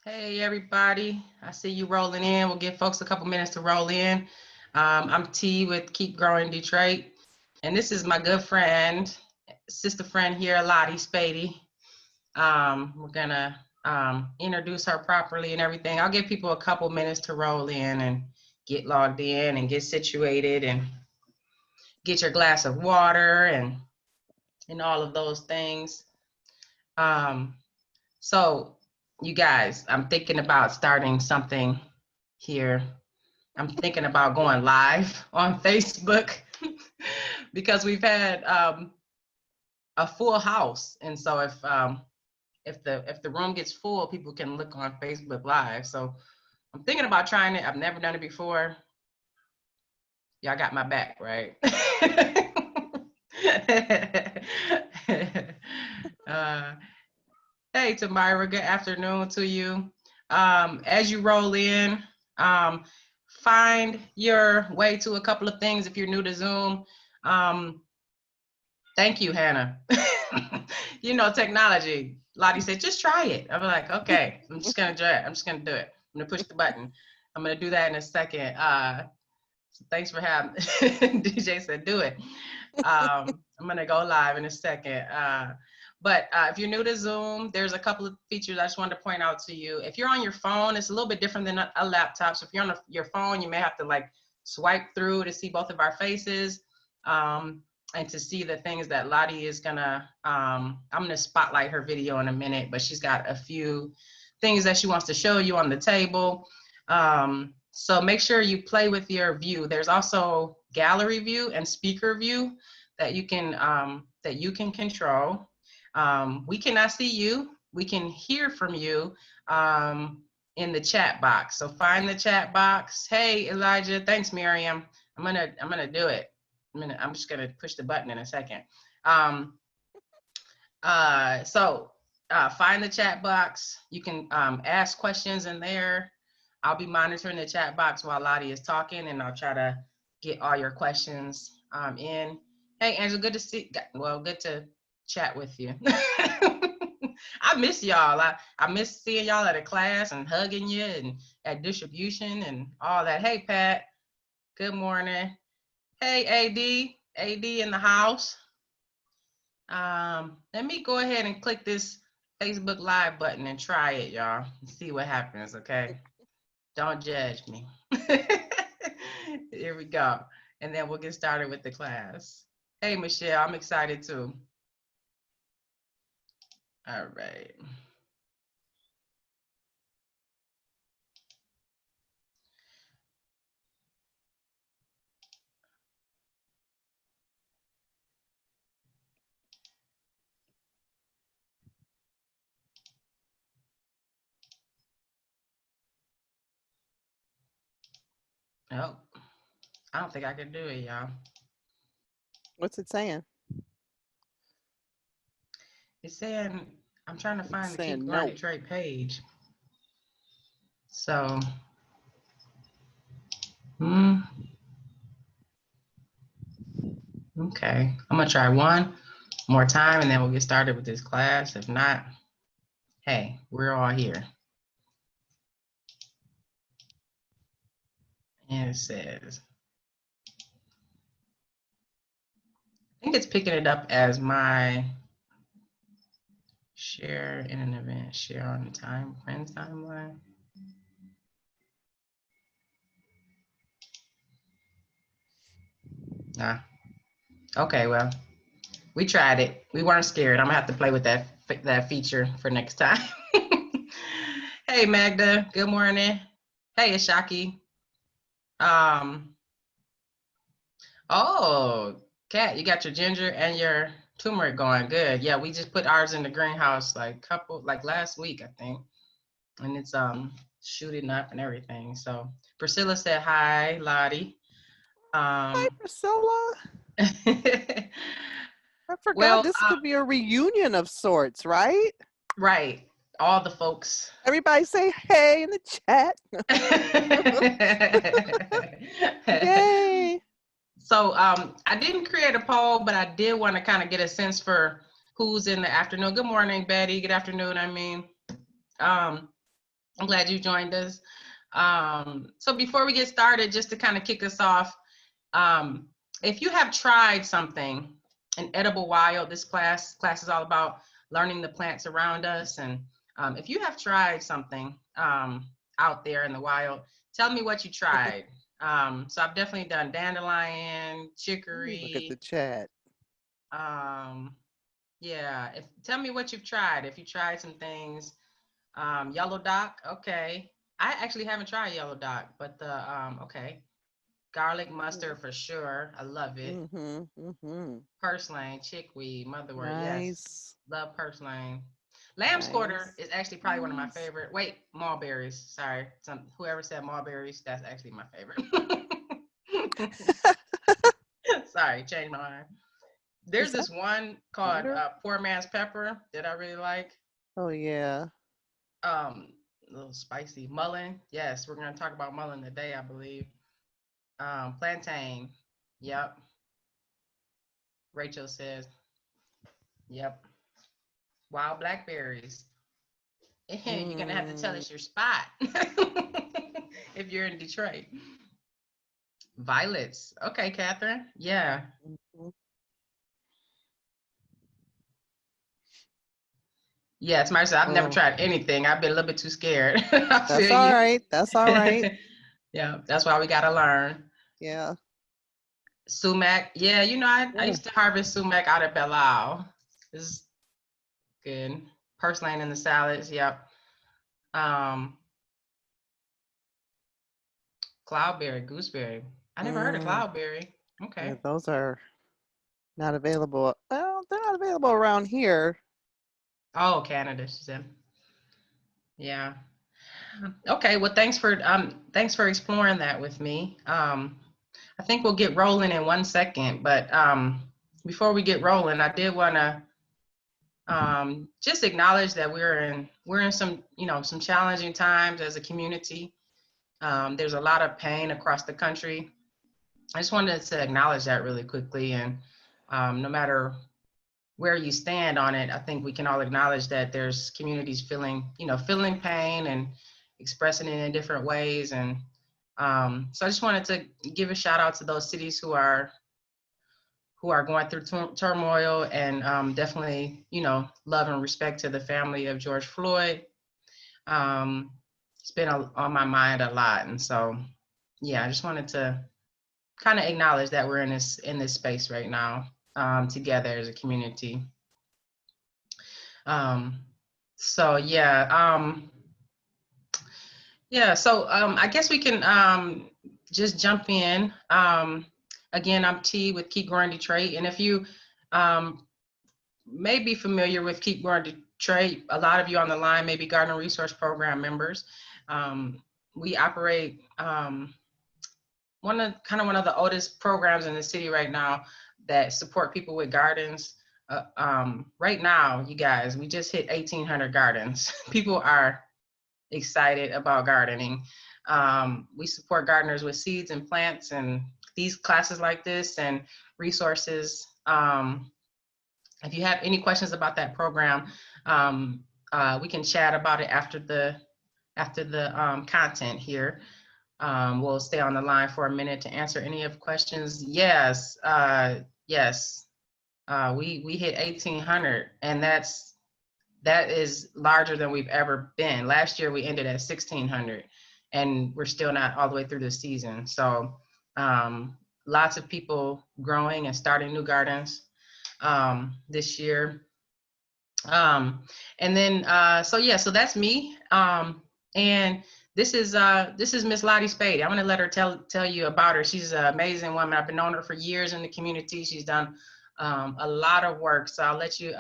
Hey everybody, I see you rolling in. We'll give folks a couple minutes to roll in. I'm T with Keep Growing Detroit, and this is my good friend, sister friend here, Lottie Spade. We're gonna introduce her properly and everything. I'll give people a couple minutes to roll in and get logged in and get situated and get your glass of water and all of those things. Um, so you guys, I'm thinking about starting something here. I'm thinking about going live on Facebook because we've had a full house, and so if the room gets full, people can look on Facebook Live. So I'm thinking about trying it. I've never done it before. Y'all got my back, right? uh, Hey, Tamira, good afternoon to you. As you roll in, find your way to a couple of things if you're new to Zoom. Thank you, Hannah. You know, technology. Lottie said, just try it. I'm like, okay, I'm just gonna try it. I'm just gonna do it. I'm gonna push the button. I'm gonna do that in a second. So thanks for having DJ said do it. I'm gonna go live in a second. But if you're new to Zoom, there's a couple of features I just wanted to point out to you. If you're on your phone, it's a little bit different than a laptop. So if you're on your phone, you may have to like swipe through to see both of our faces and to see the things that Lottie is gonna, I'm gonna spotlight her video in a minute, but she's got a few things that she wants to show you on the table. So make sure you play with your view. There's also gallery view and speaker view that you can control. We cannot see you. We can hear from you in the chat box. So find the chat box. Hey Elijah, thanks Miriam. I'm gonna do it. I'm just gonna push the button in a second. Find the chat box. You can ask questions in there. I'll be monitoring the chat box while Lottie is talking, and I'll try to get all your questions in. Hey, Angela, good to see. Well, good to chat with you. I miss y'all. I miss seeing y'all at a class and hugging you and at distribution and all that. Hey, Pat. Good morning. Hey, AD in the house. Let me go ahead and click this Facebook Live button and try it, y'all. See what happens, okay? Don't judge me. Here we go. And then we'll get started with the class. Hey, Michelle, I'm excited too. All right. Oh, I don't think I can do it, y'all. What's it saying? It's saying, I'm trying to find the Keep Growing No. Detroit page. So, okay. I'm gonna try one more time and then we'll get started with this class. If not, hey, we're all here. And it says, I think it's picking it up as my share in an event, share on the friends timeline. Nah. Okay, well, we tried it. We weren't scared. I'm gonna have to play with that feature for next time. Hey, Magda. Good morning. Hey, Ashaki. Oh, Kat, you got your ginger and your turmeric going. Good. Yeah, we just put ours in the greenhouse like last week, I think. And it's shooting up and everything. So Priscilla said hi, Lottie. Hi, Priscilla. I forgot well, this could be a reunion of sorts, right? Right. All the folks. Everybody say hey in the chat. Yay. So I didn't create a poll, but I did want to kind of get a sense for who's in the afternoon. Good morning, Betty. Good afternoon, I mean. I'm glad you joined us. So before we get started, just to kind of kick us off, if you have tried something, an edible wild, this class is all about learning the plants around us. And if you have tried something out there in the wild, tell me what you tried. So I've definitely done dandelion, chicory. Look at the chat. Yeah, tell me what you've tried. If you tried some things, yellow dock, okay. I actually haven't tried yellow dock, but the okay. Garlic mustard for sure. I love it. Purslane, chickweed, motherwort. Yes. Nice. Love purslane. Lamb's quarter is actually probably one of my favorite. Wait, mulberries. Sorry. Whoever said mulberries, that's actually my favorite. Sorry, changed my mind. There's this one called Poor Man's Pepper that I really like. Oh yeah. A little spicy. Mullein. Yes, we're gonna talk about mullein today, I believe. Plantain. Yep. Rachel says. Yep. Wild blackberries. You're gonna have to tell us your spot if you're in Detroit. Violets. Okay, Catherine. Yeah. Yes, Marcia, I've never tried anything. I've been a little bit too scared. That's all right. That's all right. Yeah, that's why we gotta learn. Yeah. Sumac. Yeah, you know, I used to harvest sumac out at Belle Isle. This is good. Purslane in the salads. Yep. Cloudberry, gooseberry. I never heard of cloudberry. Okay. Yeah, those are not available. Well, they're not available around here. Oh, Canada, she said. Yeah. Okay. Well, thanks for exploring that with me. I think we'll get rolling in 1 second, but before we get rolling, I did want to just acknowledge that we're in some some challenging times as a community. There's a lot of pain across the country. I just wanted to acknowledge that really quickly, and no matter where you stand on it, I think we can all acknowledge that there's communities feeling pain and expressing it in different ways. And so I just wanted to give a shout out to those cities who are going through turmoil, and definitely, love and respect to the family of George Floyd. It's been on my mind a lot. And so, yeah, I just wanted to kind of acknowledge that we're in this space right now, together as a community. So yeah, so I guess we can just jump in. Again, I'm T with Keep Growing Detroit, and if you may be familiar with Keep Growing Detroit, a lot of you on the line may be Garden Resource Program members. We operate one of the oldest programs in the city right now that support people with gardens. Right now, you guys, we just hit 1,800 gardens. People are excited about gardening. We support gardeners with seeds and plants and these classes like this and resources. If you have any questions about that program, we can chat about it after the content here. We'll stay on the line for a minute to answer any of questions. Yes, yes. We hit 1,800, and that is larger than we've ever been. Last year we ended at 1,600, and we're still not all the way through the season. So lots of people growing and starting new gardens this year. And then so that's me. And this is Miss Lottie Spade. I'm gonna let her tell you about her. She's an amazing woman. I've known her for years in the community. She's done a lot of work. So I'll let you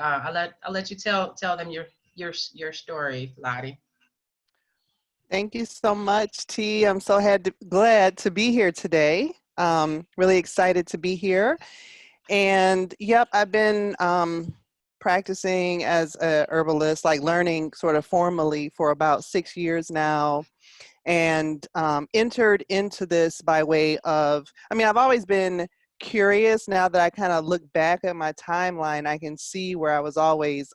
tell them your story, Lottie. Thank you so much, T. I'm so glad to be here today. Really excited to be here. And yep, I've been practicing as a herbalist, like learning sort of formally for about 6 years now, and entered into this by way of, I've always been curious now that I kind of look back at my timeline. I can see where I was always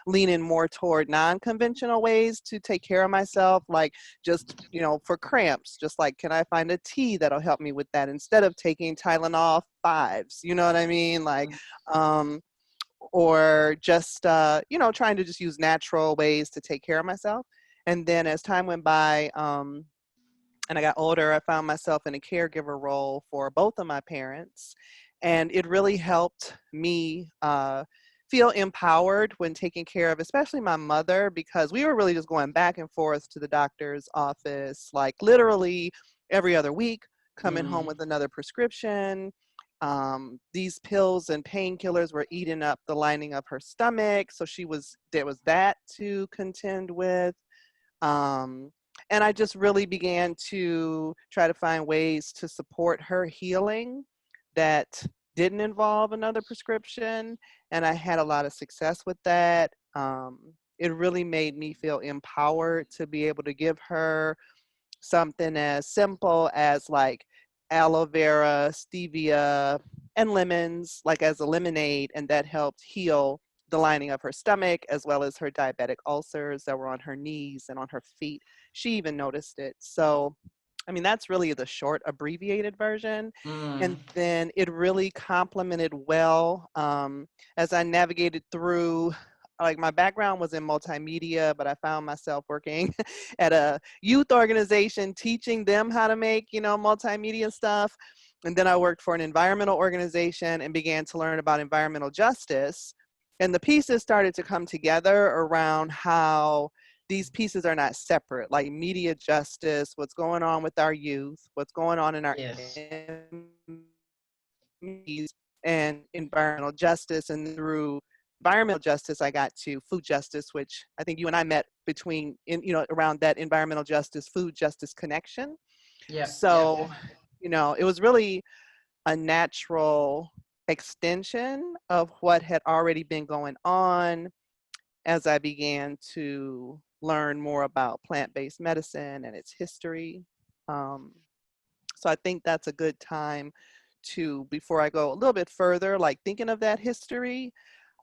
leaning more toward non-conventional ways to take care of myself, like just, you know, for cramps, just like, can I find a tea that'll help me with that instead of taking Tylenol 5s, you know what I mean? Like, or just, you know, trying to just use natural ways to take care of myself. And then as time went by, and I got older, I found myself in a caregiver role for both of my parents. And it really helped me feel empowered when taking care of, especially my mother, because we were really just going back and forth to the doctor's office, like literally every other week, coming home with another prescription. These pills and painkillers were eating up the lining of her stomach. So there was that to contend with. And I just really began to try to find ways to support her healing that didn't involve another prescription. And I had a lot of success with that. It really made me feel empowered to be able to give her something as simple as like aloe vera, stevia, and lemons, like as a lemonade, and that helped heal the lining of her stomach, as well as her diabetic ulcers that were on her knees and on her feet. She even noticed it. So, I mean, that's really the short, abbreviated version. And then it really complemented well as I navigated through. Like, my background was in multimedia, but I found myself working at a youth organization, teaching them how to make, you know, multimedia stuff. And then I worked for an environmental organization and began to learn about environmental justice. And the pieces started to come together around how these pieces are not separate, like media justice, what's going on with our youth, what's going on in our communities, and environmental justice. And through environmental justice, I got to food justice, which I think you and I met between, you know, around that environmental justice, food justice connection. So, you know, it was really a natural extension of what had already been going on as I began to learn more about plant-based medicine and its history. So I think that's a good time to, before I go a little bit further, like thinking of that history,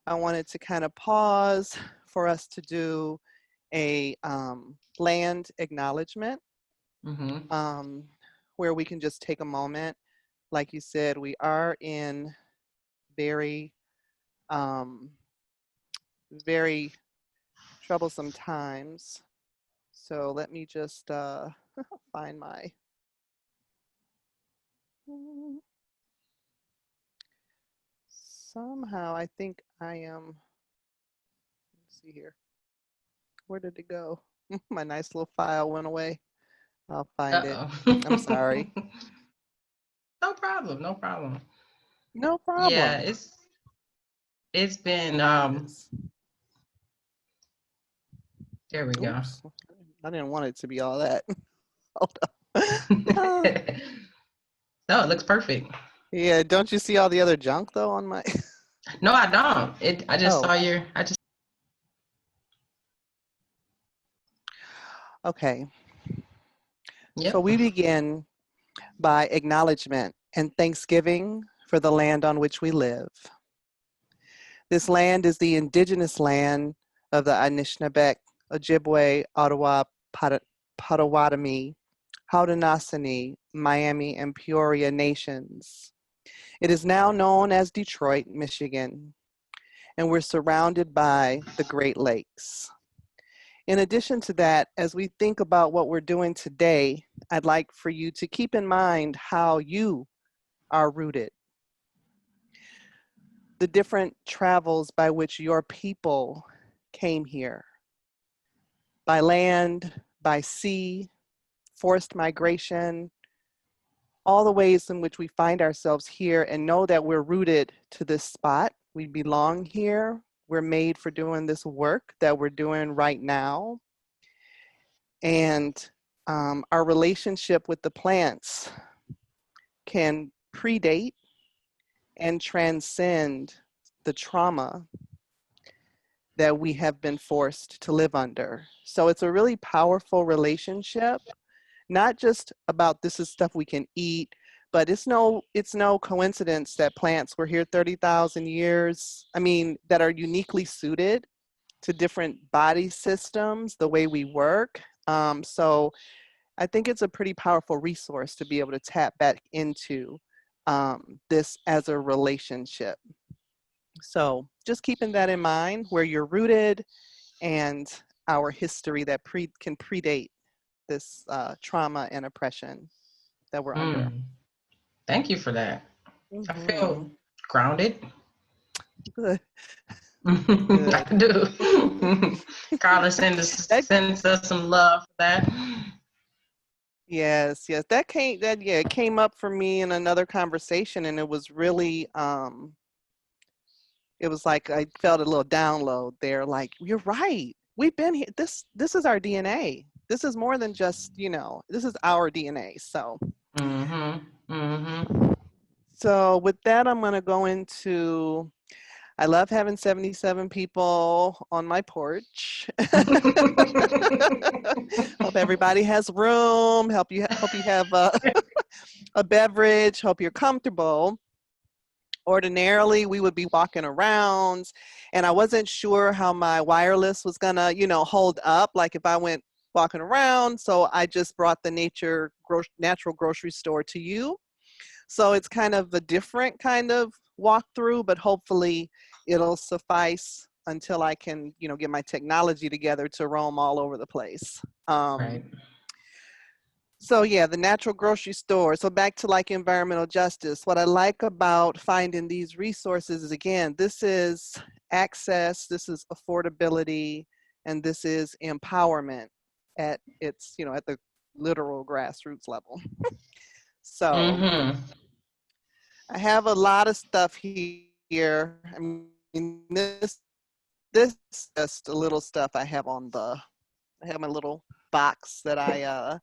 I wanted to kind of pause for us to do a land acknowledgement, where we can just take a moment. Like you said, we are in very, very troublesome times. So let me just find my, somehow I think I am, let's see here. Where did it go? My nice little file went away. I'll find it. I'm sorry. No problem. No problem. No problem. Yeah, it's been there we go. Oops. I didn't want it to be all that. Hold on. No, it looks perfect. Yeah, don't you see all the other junk though on my No, I don't. I just saw your Okay. Yep. So we begin by acknowledgement and thanksgiving for the land on which we live. This land is the indigenous land of the Anishinaabe, Ojibwe, Ottawa, Potawatomi, Haudenosaunee, Miami, and Peoria nations. It is now known as Detroit, Michigan, and we're surrounded by the Great Lakes. In addition to that, as we think about what we're doing today, I'd like for you to keep in mind how you are rooted. The different travels by which your people came here. By land, by sea, forced migration, all the ways in which we find ourselves here and know that we're rooted to this spot. We belong here. We're made for doing this work that we're doing right now. And our relationship with the plants can predate and transcend the trauma that we have been forced to live under. So it's a really powerful relationship, not just about this is stuff we can eat, But it's no coincidence that plants were here 30,000 years. I mean, that are uniquely suited to different body systems, the way we work. So I think it's a pretty powerful resource to be able to tap back into this as a relationship. So just keeping that in mind, where you're rooted and our history that can predate this trauma and oppression that we're under. Thank you for that. I Mm-hmm. feel grounded. Good. I do. Carla sends us some love for that. Yes, that it came up for me in another conversation, and it was really it was like I felt a little download there, like, you're right, we've been here, this is our DNA, this is more than just, this is our DNA. So so with that, I'm going to go into, I love having 77 people on my porch. Hope everybody has room. Hope you have a beverage. Hope you're comfortable. Ordinarily, we would be walking around, and I wasn't sure how my wireless was gonna, hold up. Like if I went walking around, so I just brought the natural grocery store to you. So it's kind of a different kind of walkthrough, but hopefully it'll suffice until I can, get my technology together to roam all over the place. Right. So yeah, the natural grocery store. So back to like environmental justice. What I like about finding these resources is, again, this is access, this is affordability, and this is empowerment at its, at the literal grassroots level. So I have a lot of stuff here. I mean, this is just a little stuff I have I have my little box that I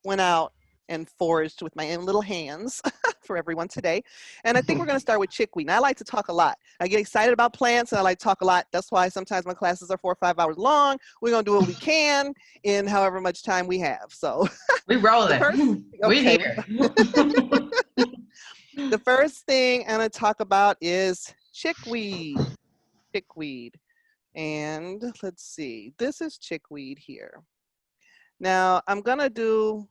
went out and foraged with my own little hands for everyone today. And I think we're going to start with chickweed. And I like to talk a lot. I get excited about plants and I like to talk a lot. That's why sometimes my classes are 4 or 5 hours long. We're going to do what we can in however much time we have. So we rolling. We're here. The first thing I'm going to talk about is chickweed. Chickweed. And let's see, this is chickweed here. Now I'm going to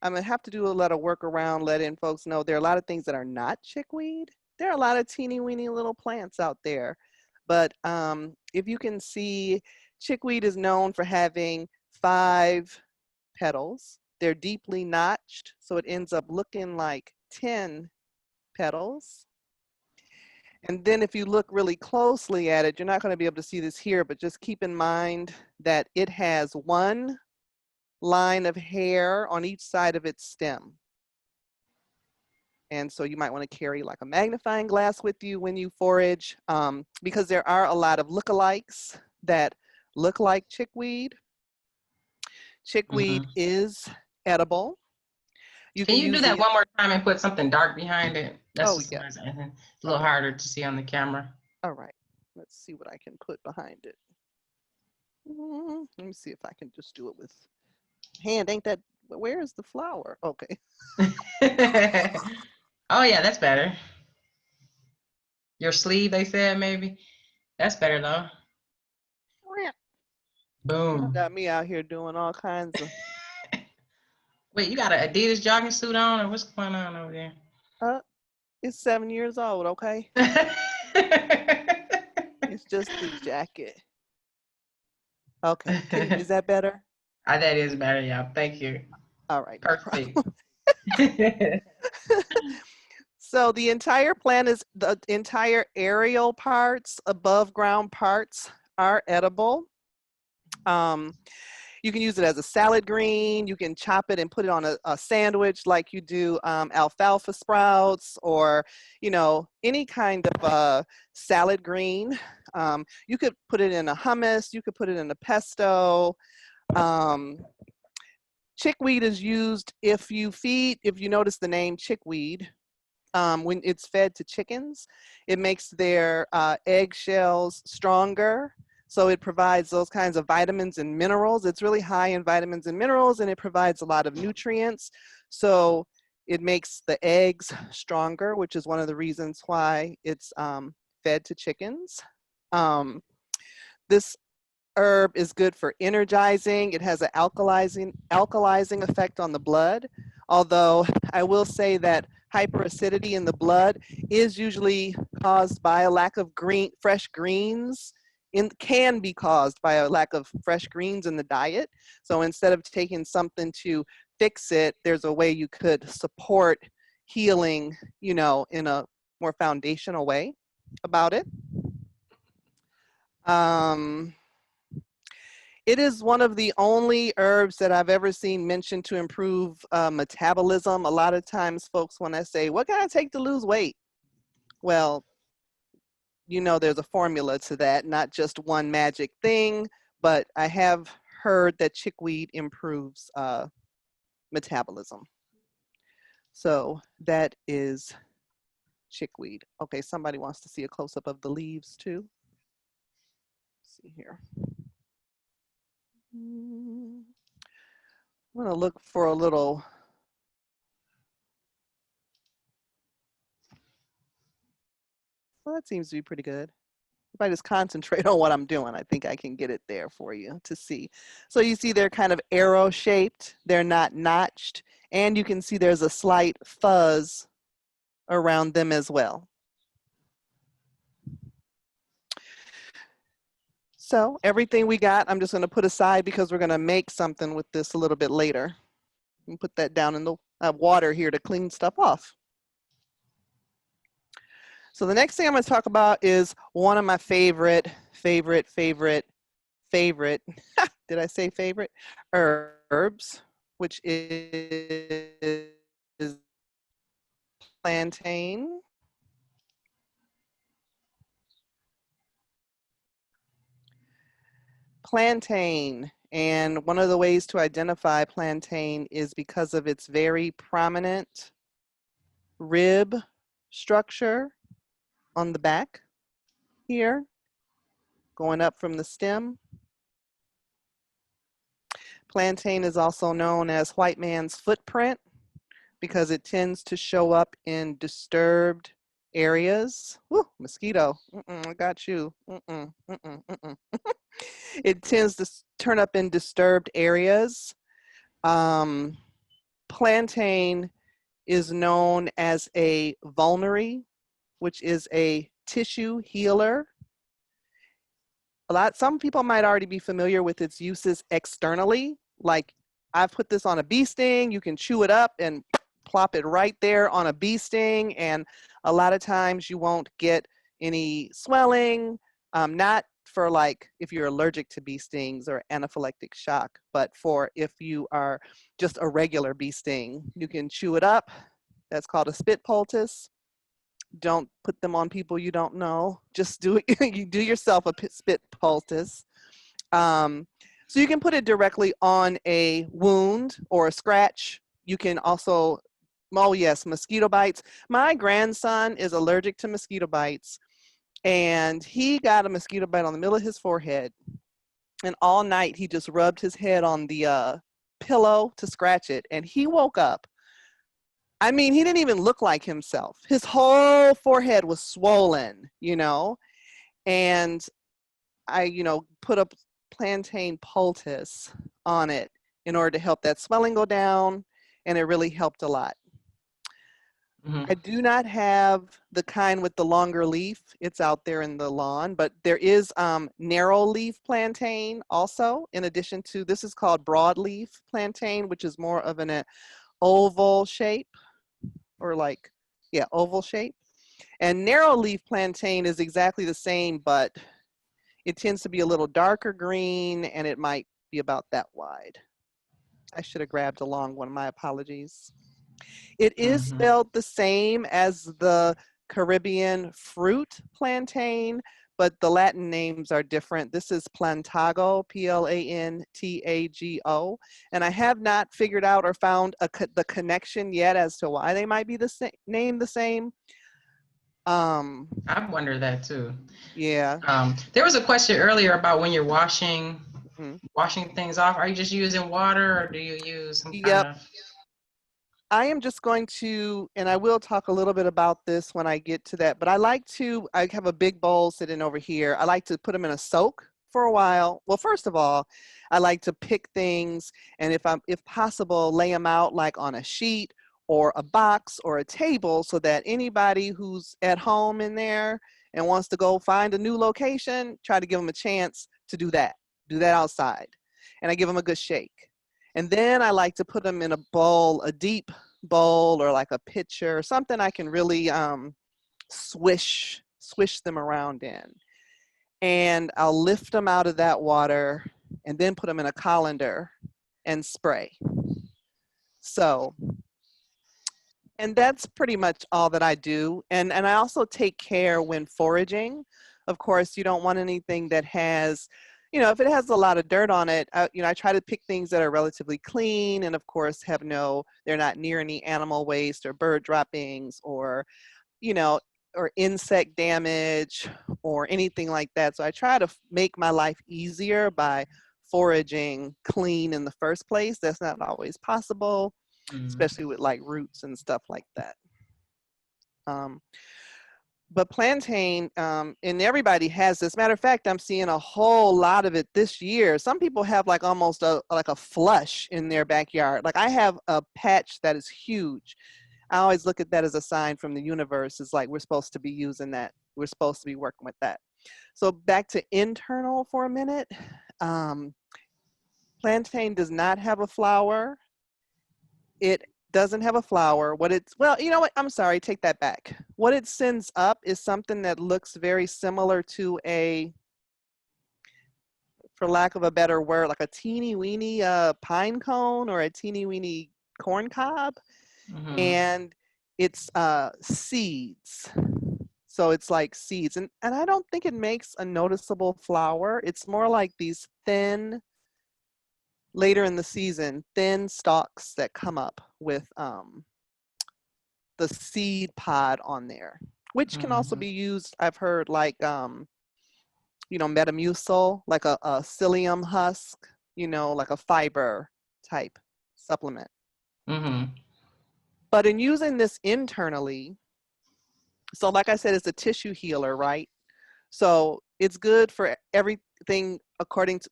have to do a lot of work around letting folks know there are a lot of things that are not chickweed. There are a lot of teeny weeny little plants out there. But if you can see, chickweed is known for having 5 petals. They're deeply notched, so it ends up looking like 10 petals. And then if you look really closely at it, you're not going to be able to see this here, but just keep in mind that it has 1 line of hair on each side of its stem. And so you might want to carry like a magnifying glass with you when you forage, because there are a lot of lookalikes that look like chickweed. Chickweed is edible. Can you do that one more time and put something dark behind it? That's yeah. It's a little harder to see on the camera. All right, let's see what I can put behind it. Let me see if I can just do it with hand. Ain't that, where is the flower? Okay. Oh yeah, that's better. Your sleeve, they said, maybe. That's better though. Boom. You got me out here doing all kinds of. Wait, you got an Adidas jogging suit on, or what's going on over there? It's 7 years old, okay? It's just the jacket. Okay, is that better? That is better, yeah. Thank you. All right. Perfect. So the entire plant is, the entire aerial parts, above ground parts are edible. You can use it as a salad green. You can chop it and put it on a sandwich like you do alfalfa sprouts, or, any kind of salad green. You could put it in a hummus. You could put it in a pesto. Chickweed is used if you notice the name chickweed, when it's fed to chickens, it makes their eggshells stronger. So it provides those kinds of vitamins and minerals. It's really high in vitamins and minerals, and it provides a lot of nutrients. So It makes the eggs stronger, which is one of the reasons why it's fed to chickens. This herb is good for energizing. It has an alkalizing effect on the blood. Although I will say that hyperacidity in the blood is usually caused by a lack of fresh greens. Can be caused by a lack of fresh greens in the diet. So instead of taking something to fix it, there's a way you could support healing, you know, in a more foundational way about it. It is one of the only herbs that I've ever seen mentioned to improve metabolism. A lot of times folks, when I say, what can I take to lose weight? Well, you know, there's a formula to that, not just one magic thing, but I have heard that chickweed improves metabolism. So that is chickweed. Okay, somebody wants to see a close-up of the leaves too. Let's see here. I'm gonna look for a little. Well, that seems to be pretty good. If I just concentrate on what I'm doing, I think I can get it there for you to see. So you see they're kind of arrow shaped, they're not notched, and you can see there's a slight fuzz around them as well. So everything we got, I'm just gonna put aside because we're gonna make something with this a little bit later. And put that down in the water here to clean stuff off. So the next thing I'm going to talk about is one of my favorite, did I say favorite? Herbs, which is plantain. Plantain, and one of the ways to identify plantain is because of its very prominent rib structure on the back here, going up from the stem. Plantain is also known as white man's footprint because it tends to show up in disturbed areas. Woo, mosquito, I got you. It tends to turn up in disturbed areas. Plantain is known as a vulnerary, which is a tissue healer. Some people might already be familiar with its uses externally. Like I've put this on a bee sting, you can chew it up and plop it right there on a bee sting. And a lot of times you won't get any swelling, not for like if you're allergic to bee stings or anaphylactic shock, but for if you are just a regular bee sting, you can chew it up. That's called a spit poultice. Don't put them on people you don't know. Just do it. You do yourself a spit poultice. So you can put it directly on a wound or a scratch. You can also, oh yes, mosquito bites. My grandson is allergic to mosquito bites, and he got a mosquito bite on the middle of his forehead. And all night he just rubbed his head on the pillow to scratch it, and he woke up. I mean, he didn't even look like himself. His whole forehead was swollen, you know, and I, you know, put a plantain poultice on it in order to help that swelling go down, and it really helped a lot. I do not have the kind with the longer leaf. It's out there in the lawn, but there is narrow leaf plantain also, in addition to, this is called broadleaf plantain, which is more of an oval shape. Or like, yeah, oval shape. And narrow leaf plantain is exactly the same, but it tends to be a little darker green, and it might be about that wide. I should have grabbed a long one, my apologies. It is spelled the same as the Caribbean fruit plantain, but the Latin names are different. This is Plantago, Plantago, and I have not figured out or found the connection yet as to why they might be the same, named the same. I wonder that too. Yeah. There was a question earlier about when you're washing things off. Are you just using water, or do you use some kind of? I am just going to, and I will talk a little bit about this when I get to that, but I have a big bowl sitting over here. I like to put them in a soak for a while. Well, first of all, I like to pick things, and if possible, lay them out like on a sheet or a box or a table, so that anybody who's at home in there and wants to go find a new location, try to give them a chance to do that outside. And I give them a good shake. And then I like to put them in a bowl, a deep bowl, or like a pitcher, something I can really swish them around in. And I'll lift them out of that water and then put them in a colander and spray. So, and that's pretty much all that I do. And I also take care when foraging. Of course, you don't want anything that has, if it has a lot of dirt on it, I try to pick things that are relatively clean, and of course they're not near any animal waste or bird droppings or, or insect damage or anything like that. So I try to make my life easier by foraging clean in the first place. That's not always possible, especially with like roots and stuff like that. But plantain, and everybody has this. Matter of fact, I'm seeing a whole lot of it this year. Some people have like almost like a flush in their backyard. Like I have a patch that is huge. I always look at that as a sign from the universe. It's like we're supposed to be using that. We're supposed to be working with that. So back to internal for a minute. Plantain does not have a flower. It doesn't have a flower. Well, you know what? I'm sorry, take that back. What it sends up is something that looks very similar to for lack of a better word, like a teeny weeny pine cone or a teeny weeny corn cob. And it's seeds. So it's like seeds. And I don't think it makes a noticeable flower. It's more like these thin, later in the season, thin stalks that come up with the seed pod on there, which can also be used, I've heard, like, Metamucil, like a psyllium husk, like a fiber type supplement. But in using this internally, so like I said, it's a tissue healer, right? So it's good for everything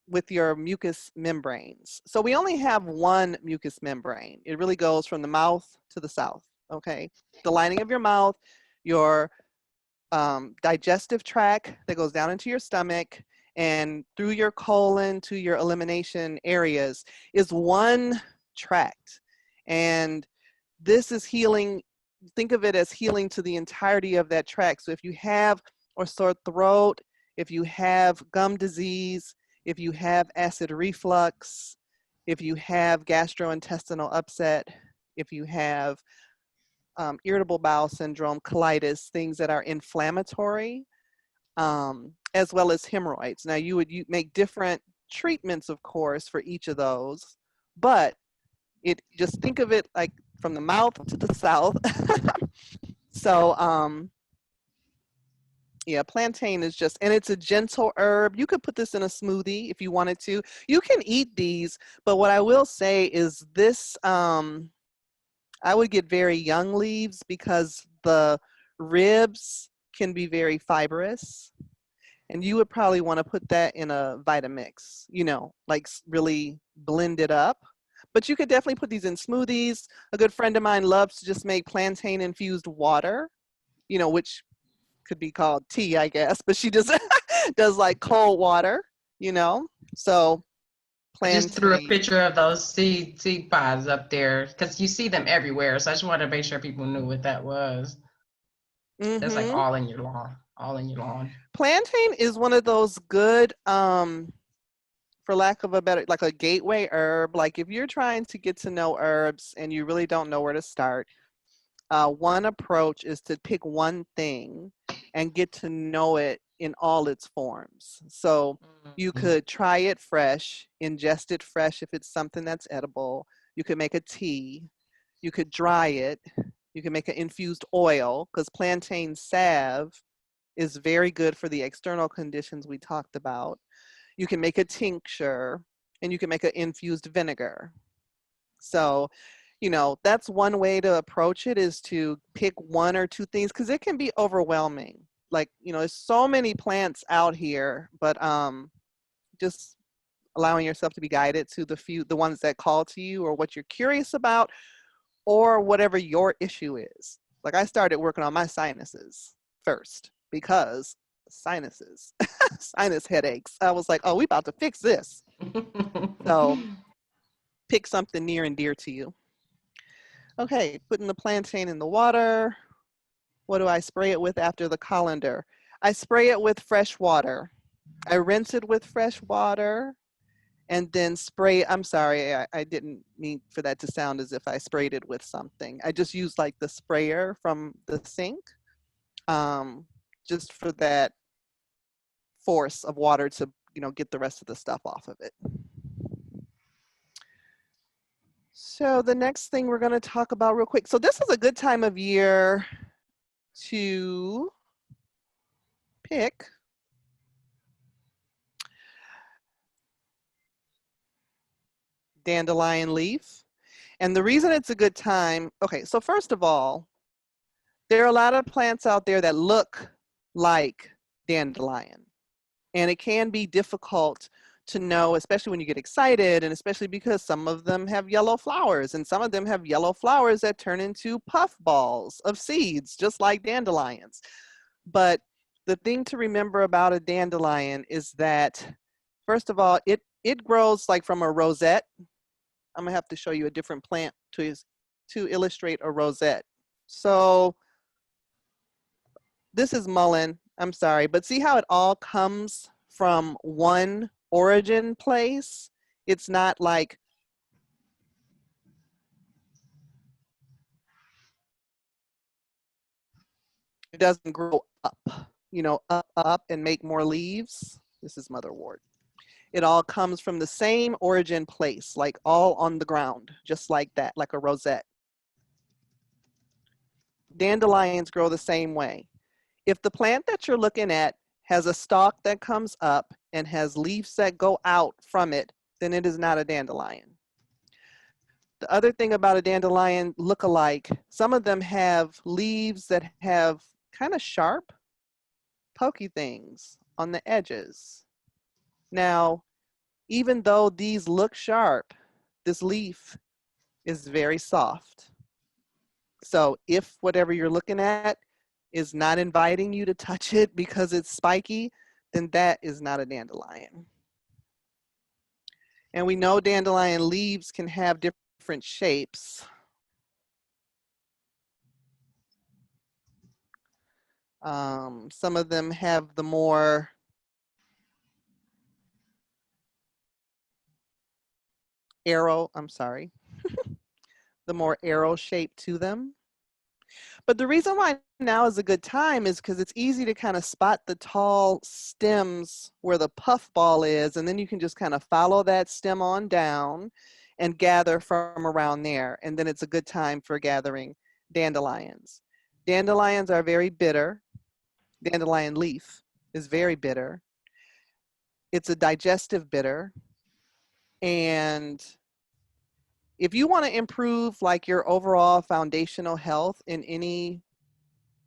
with your mucous membranes. So we only have one mucous membrane. It really goes from the mouth to the south, okay? The lining of your mouth, your digestive tract that goes down into your stomach and through your colon to your elimination areas is one tract. And this is healing. Think of it as healing to the entirety of that tract. So if you have or sore throat, if you have gum disease, if you have acid reflux, if you have gastrointestinal upset, if you have irritable bowel syndrome, colitis, things that are inflammatory, as well as hemorrhoids. Now you make different treatments, of course, for each of those, but just think of it like from the mouth to the south. So yeah, plantain is and it's a gentle herb. You could put this in a smoothie if you wanted to. You can eat these, but what I will say is this, I would get very young leaves because the ribs can be very fibrous. And you would probably want to put that in a Vitamix, like really blend it up. But you could definitely put these in smoothies. A good friend of mine loves to just make plantain infused water, which could be called tea, I guess. But she just does like cold water, So plantain. I just threw a picture of those seed pods up there because you see them everywhere. So I just wanted to make sure people knew what that was. That's like all in your lawn. Plantain is one of those good, for lack of a better, like a gateway herb. Like if you're trying to get to know herbs and you really don't know where to start, one approach is to pick one thing and get to know it in all its forms. So you could try it fresh, ingest it fresh if it's something that's edible. You could make a tea. You could dry it. You can make an infused oil, because plantain salve is very good for the external conditions we talked about. You can make a tincture, and you can make an infused vinegar. So you know, that's one way to approach it, is to pick one or two things, because it can be overwhelming. Like, you know, there's so many plants out here, but just allowing yourself to be guided to the ones that call to you, or what you're curious about, or whatever your issue is. Like, I started working on my sinuses first, because sinuses, sinus headaches. I was like, oh, we about to fix this. So pick something near and dear to you. Okay, putting the plantain in the water. What do I spray it with after the colander? I spray it with fresh water. I rinse it with fresh water and then spray. I'm sorry, I didn't mean for that to sound as if I sprayed it with something. I just used like the sprayer from the sink, just for that force of water to, you know, get the rest of the stuff off of it. So the next thing we're going to talk about real quick. So this is a good time of year to pick dandelion leaf. And the reason it's a good time, okay, so first of all, there are a lot of plants out there that look like dandelion. And it can be difficult to know, especially when you get excited, and especially because some of them have yellow flowers, and some of them have yellow flowers that turn into puff balls of seeds, just like dandelions. But the thing to remember about a dandelion is that, first of all, it grows like from a rosette. I'm gonna have to show you a different plant to illustrate a rosette. So this is mullein, I'm sorry, but see how it all comes from one origin place? It's not like it doesn't grow up, you know, up and make more leaves. This is motherwort. It all comes from the same origin place, like all on the ground, just like that, like a rosette. Dandelions grow the same way. If the plant that you're looking at has a stalk that comes up and has leaves that go out from it, then it is not a dandelion. The other thing about a dandelion look-alike, some of them have leaves that have kind of sharp, pokey things on the edges. Now, even though these look sharp, this leaf is very soft. So if whatever you're looking at is not inviting you to touch it because it's spiky, then that is not a dandelion. And we know dandelion leaves can have different shapes. Some of them have the more arrow, I'm sorry, the more arrow shape to them. But the reason why now is a good time is because it's easy to kind of spot the tall stems where the puff ball is, and then you can just kind of follow that stem on down and gather from around there. And then it's a good time for gathering dandelions. Dandelions are very bitter. Dandelion leaf is very bitter. It's a digestive bitter. And if you want to improve like your overall foundational health in any,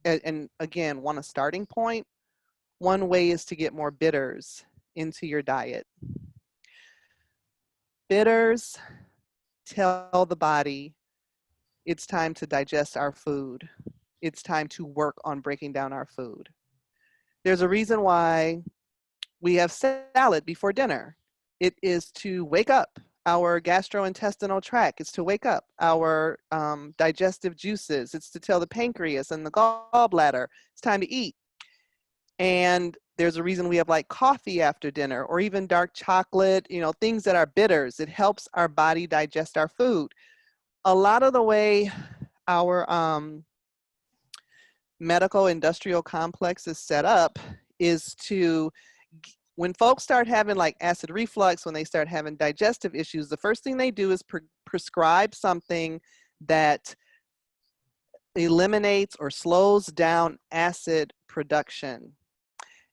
and again, want a starting point, one way is to get more bitters into your diet. Bitters tell the body it's time to digest our food. It's time to work on breaking down our food. There's a reason why we have salad before dinner. It is to wake up our gastrointestinal tract. It's to wake up our digestive juices. It's to tell the pancreas and the gallbladder it's time to eat. And there's a reason we have like coffee after dinner, or even dark chocolate, you know, things that are bitters. It helps our body digest our food. A lot of the way our medical industrial complex is set up is to, when folks start having like acid reflux, when they start having digestive issues, the first thing they do is prescribe something that eliminates or slows down acid production.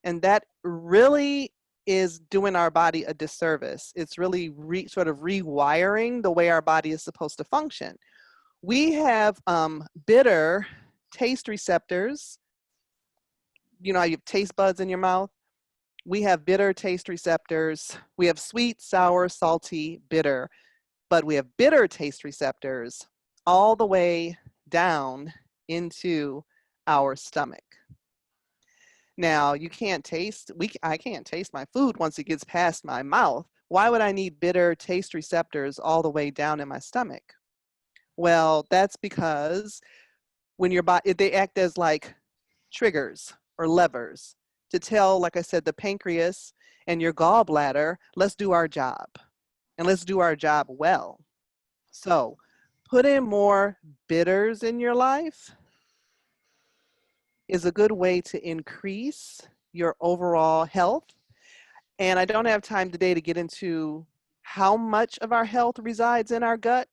And that really is doing our body a disservice. It's really sort of rewiring the way our body is supposed to function. We have bitter taste receptors. You know how you have taste buds in your mouth? We have bitter taste receptors. We have sweet, sour, salty, bitter, but we have bitter taste receptors all the way down into our stomach. Now, you can't taste, I can't taste my food once it gets past my mouth. Why would I need bitter taste receptors all the way down in my stomach? Well, that's because when your body, they act as like triggers or levers to tell, like I said, the pancreas and your gallbladder, let's do our job, and let's do our job well. So put in more bitters in your life is a good way to increase your overall health. And I don't have time today to get into how much of our health resides in our gut,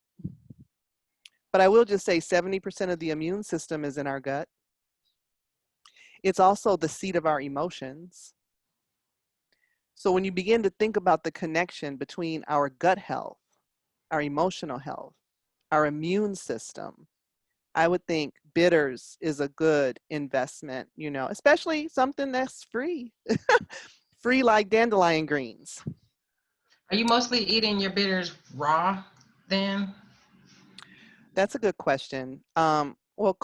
but I will just say 70% of the immune system is in our gut. It's also the seat of our emotions. So when you begin to think about the connection between our gut health, our emotional health, our immune system, I would think bitters is a good investment, you know, especially something that's free, free like dandelion greens. Are you mostly eating your bitters raw then? That's a good question. Well,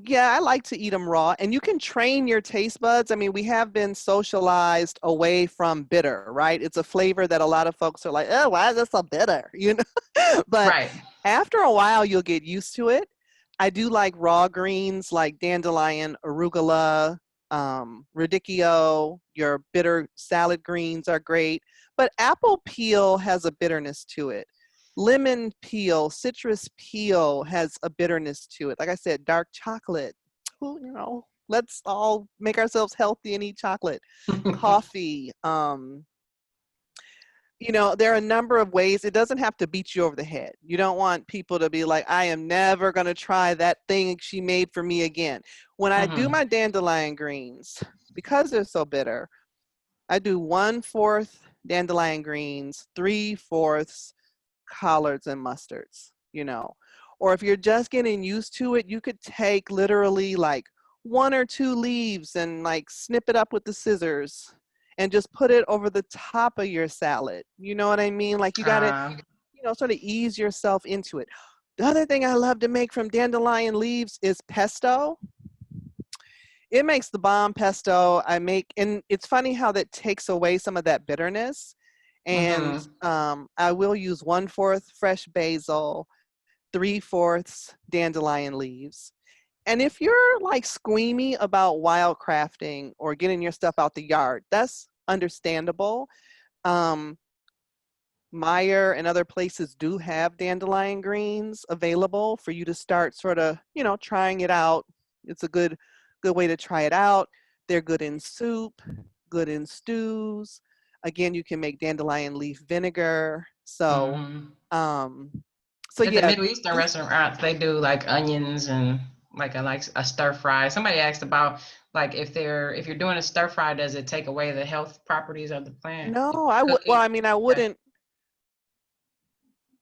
yeah, I like to eat them raw, and you can train your taste buds. I mean, we have been socialized away from bitter, right? It's a flavor that a lot of folks are like, oh, why is this so bitter? You know, but Right. after a while, you'll get used to it. I do like raw greens like dandelion, arugula, radicchio. Your bitter salad greens are great, but apple peel has a bitterness to it. Lemon peel, citrus peel has a bitterness to it. Like I said, dark chocolate. Ooh, you know, let's all make ourselves healthy and eat chocolate. Coffee. You know, there are a number of ways. It doesn't have to beat you over the head. You don't want people to be like, I am never going to try that thing she made for me again. When I do my dandelion greens, because they're so bitter, I do 1/4 dandelion greens, 3/4 collards and mustards, you know. Or if you're just getting used to it, you could take literally like 1 or 2 leaves and like snip it up with the scissors and just put it over the top of your salad. You know what I mean? Like you got to, you know, sort of ease yourself into it. The other thing I love to make from dandelion leaves is pesto. It makes the bomb pesto I make, and it's funny how that takes away some of that bitterness. And I will use 1/4 fresh basil, 3/4 dandelion leaves. And if you're like squeamy about wildcrafting or getting your stuff out the yard, that's understandable. Meyer and other places do have dandelion greens available for you to start sort of, you know, trying it out. It's a good way to try it out. They're good in soup, good in stews. Again, you can make dandelion leaf vinegar. So, so At the yeah, Middle Eastern restaurants, they do like onions and like a stir fry. Somebody asked about like if you're doing a stir fry, does it take away the health properties of the plant? no, If I would, well, cooking, I mean, I yeah. wouldn't,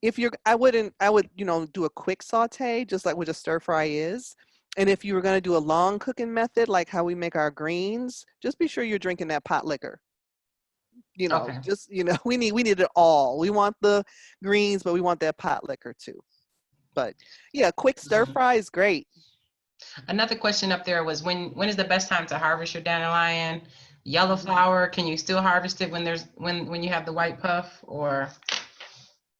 if you're, I wouldn't, I would, you know, do a quick saute, just like what a stir fry is. And if you were going to do a long cooking method, like how we make our greens, just be sure you're drinking that pot liquor. You know, Okay. just, you know, we need it all. We want the greens, but we want that pot liquor too. But yeah, quick stir fry is great. Another question up there was when is the best time to harvest your dandelion? Yellow flower, can you still harvest it when you have the white puff, or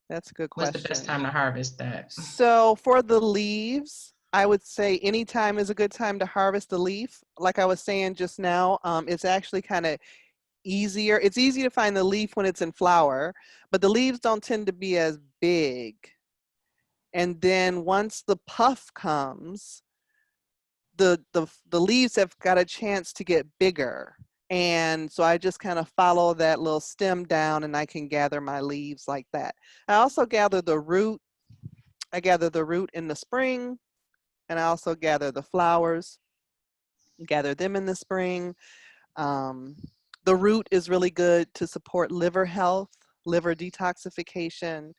That's a good when's the best question. time to harvest that? So for the leaves, I would say anytime is a good time to harvest the leaf. Like I was saying just now, it's actually kind of easier. It's easy to find the leaf when it's in flower, but the leaves don't tend to be as big. And then once the puff comes, the leaves have got a chance to get bigger. And so I just kind of follow that little stem down and I can gather my leaves like that. I also gather the root. I gather the root in the spring, and I also gather the flowers, gather them in the spring. Um, the root is really good to support liver health, liver detoxification.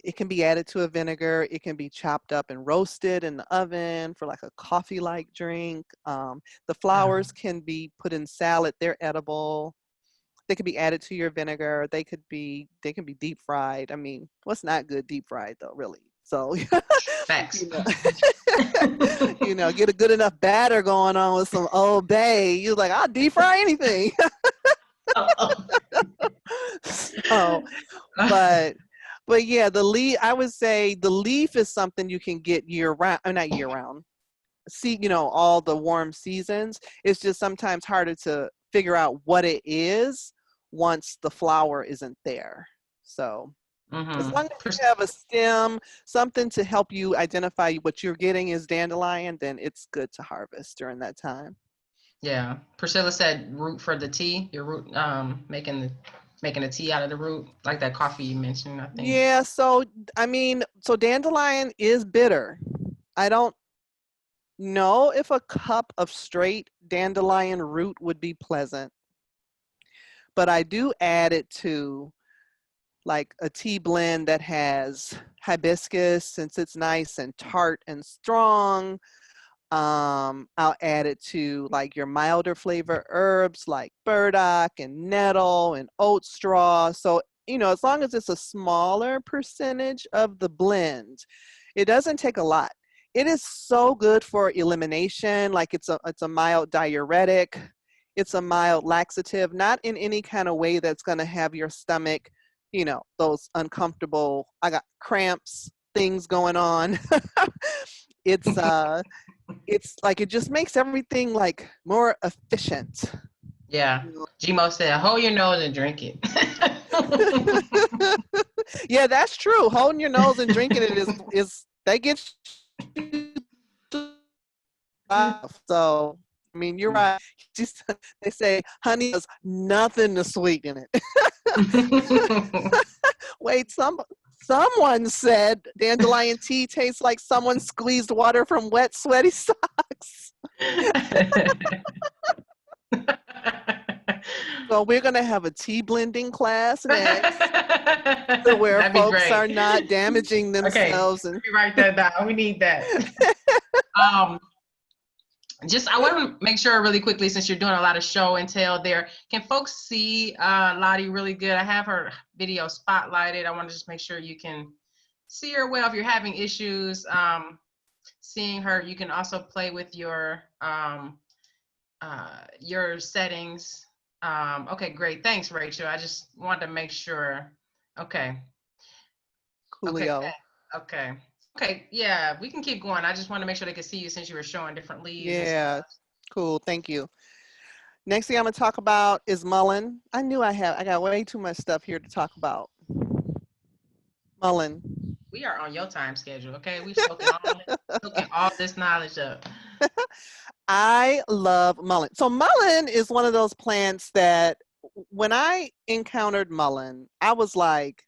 It can be added to a vinegar. It can be chopped up and roasted in the oven for like a coffee-like drink. The flowers can be put in salad. They're edible. They could be added to your vinegar. They can be deep fried. I mean, what's not good deep fried though, really? So, Facts. Get a good enough batter going on with some Old Bay. You're like, I'll deep fry anything. So, but yeah, the leaf, I would say the leaf is something you can get year round, not year round. See, all the warm seasons. It's just sometimes harder to figure out what it is once the flower isn't there. So as long as you have a stem, something to help you identify what you're getting is dandelion, then it's good to harvest during that time. Yeah. Priscilla said root for the tea. Your root, making a tea out of the root, like that coffee you mentioned, I think. Yeah, so dandelion is bitter. I don't know if a cup of straight dandelion root would be pleasant, but I do add it to like a tea blend that has hibiscus, since it's nice and tart and strong. I'll add it to like your milder flavor herbs like burdock and nettle and oat straw. So, as long as it's a smaller percentage of the blend, it doesn't take a lot. It is so good for elimination. Like it's a mild diuretic. It's a mild laxative, not in any kind of way that's going to have your stomach, those uncomfortable, I got cramps, things going on. It's like, it just makes everything like more efficient. Yeah. Gmo said, hold your nose and drink it. Yeah, that's true. Holding your nose and drinking it is that gets you off. So, I mean, you're right. They say honey has nothing to sweeten it. Wait, someone said dandelion tea tastes like someone squeezed water from wet, sweaty socks. So we're going to have a tea blending class next, to where That'd be folks great. are not damaging themselves. Okay, let me write that down. We need that. I want to make sure really quickly, since you're doing a lot of show and tell there, can folks see Lottie really good? I have her video spotlighted. I want to just make sure you can see her well. If you're having issues seeing her, you can also play with your settings. Okay, great. Thanks, Rachel. I just wanted to make sure. Okay. Coolio. Okay. Yeah, we can keep going. I just want to make sure they can see you since you were showing different leaves. Yeah. Cool. Thank you. Next thing I'm going to talk about is mullein. I knew I got way too much stuff here to talk about. Mullein. We are on your time schedule, okay? We've soaking all this knowledge up. I love mullein. So mullein is one of those plants that when I encountered mullein, I was like,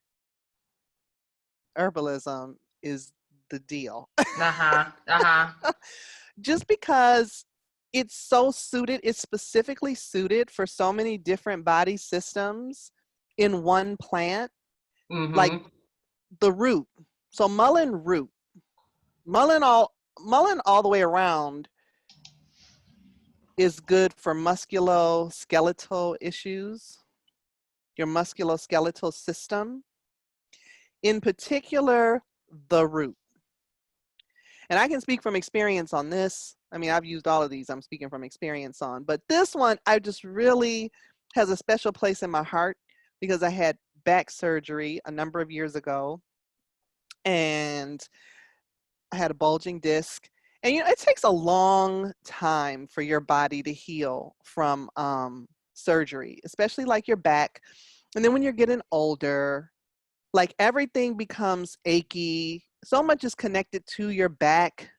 herbalism is the deal. Just because it's so suited, it's specifically suited for so many different body systems in one plant. Like the root. So mullein root. Mullein all the way around is good for musculoskeletal issues, your musculoskeletal system, in particular, the root. And I can speak from experience on this. I mean, I've used all of these, I'm speaking from experience on, but this one, I just really has a special place in my heart because I had back surgery a number of years ago and I had a bulging disc. And it takes a long time for your body to heal from surgery, especially like your back. And then when you're getting older, like everything becomes achy. So much is connected to your back.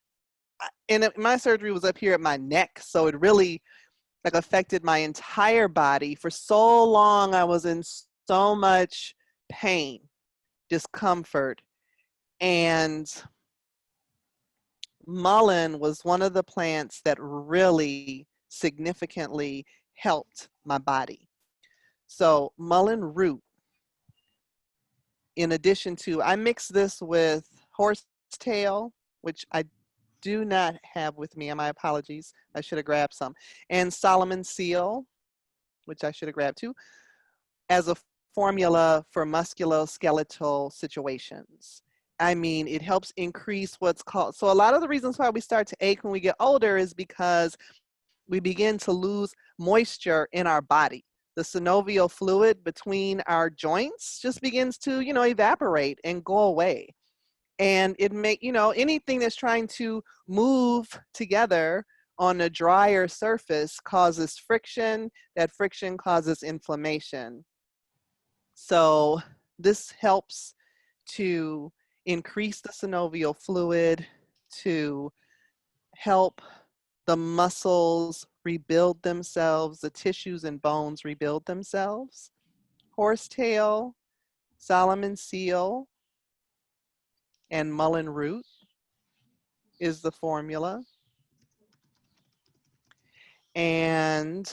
And my surgery was up here at my neck. So it really like affected my entire body. For so long, I was in so much pain, discomfort. And mullein was one of the plants that really significantly helped my body. So mullein root in addition to, I mix this with horsetail, which I do not have with me, and my apologies, I should have grabbed some, and Solomon seal, which I should have grabbed too, as a formula for musculoskeletal situations. I mean, it helps increase what's called, so a lot of the reasons why we start to ache when we get older is because we begin to lose moisture in our body. The synovial fluid between our joints just begins to, evaporate and go away. And it make, anything that's trying to move together on a drier surface causes friction. That friction causes inflammation. So this helps to increase the synovial fluid, to help the muscles rebuild themselves, the tissues and bones rebuild themselves. Horsetail, Solomon seal, and mullein root is the formula. And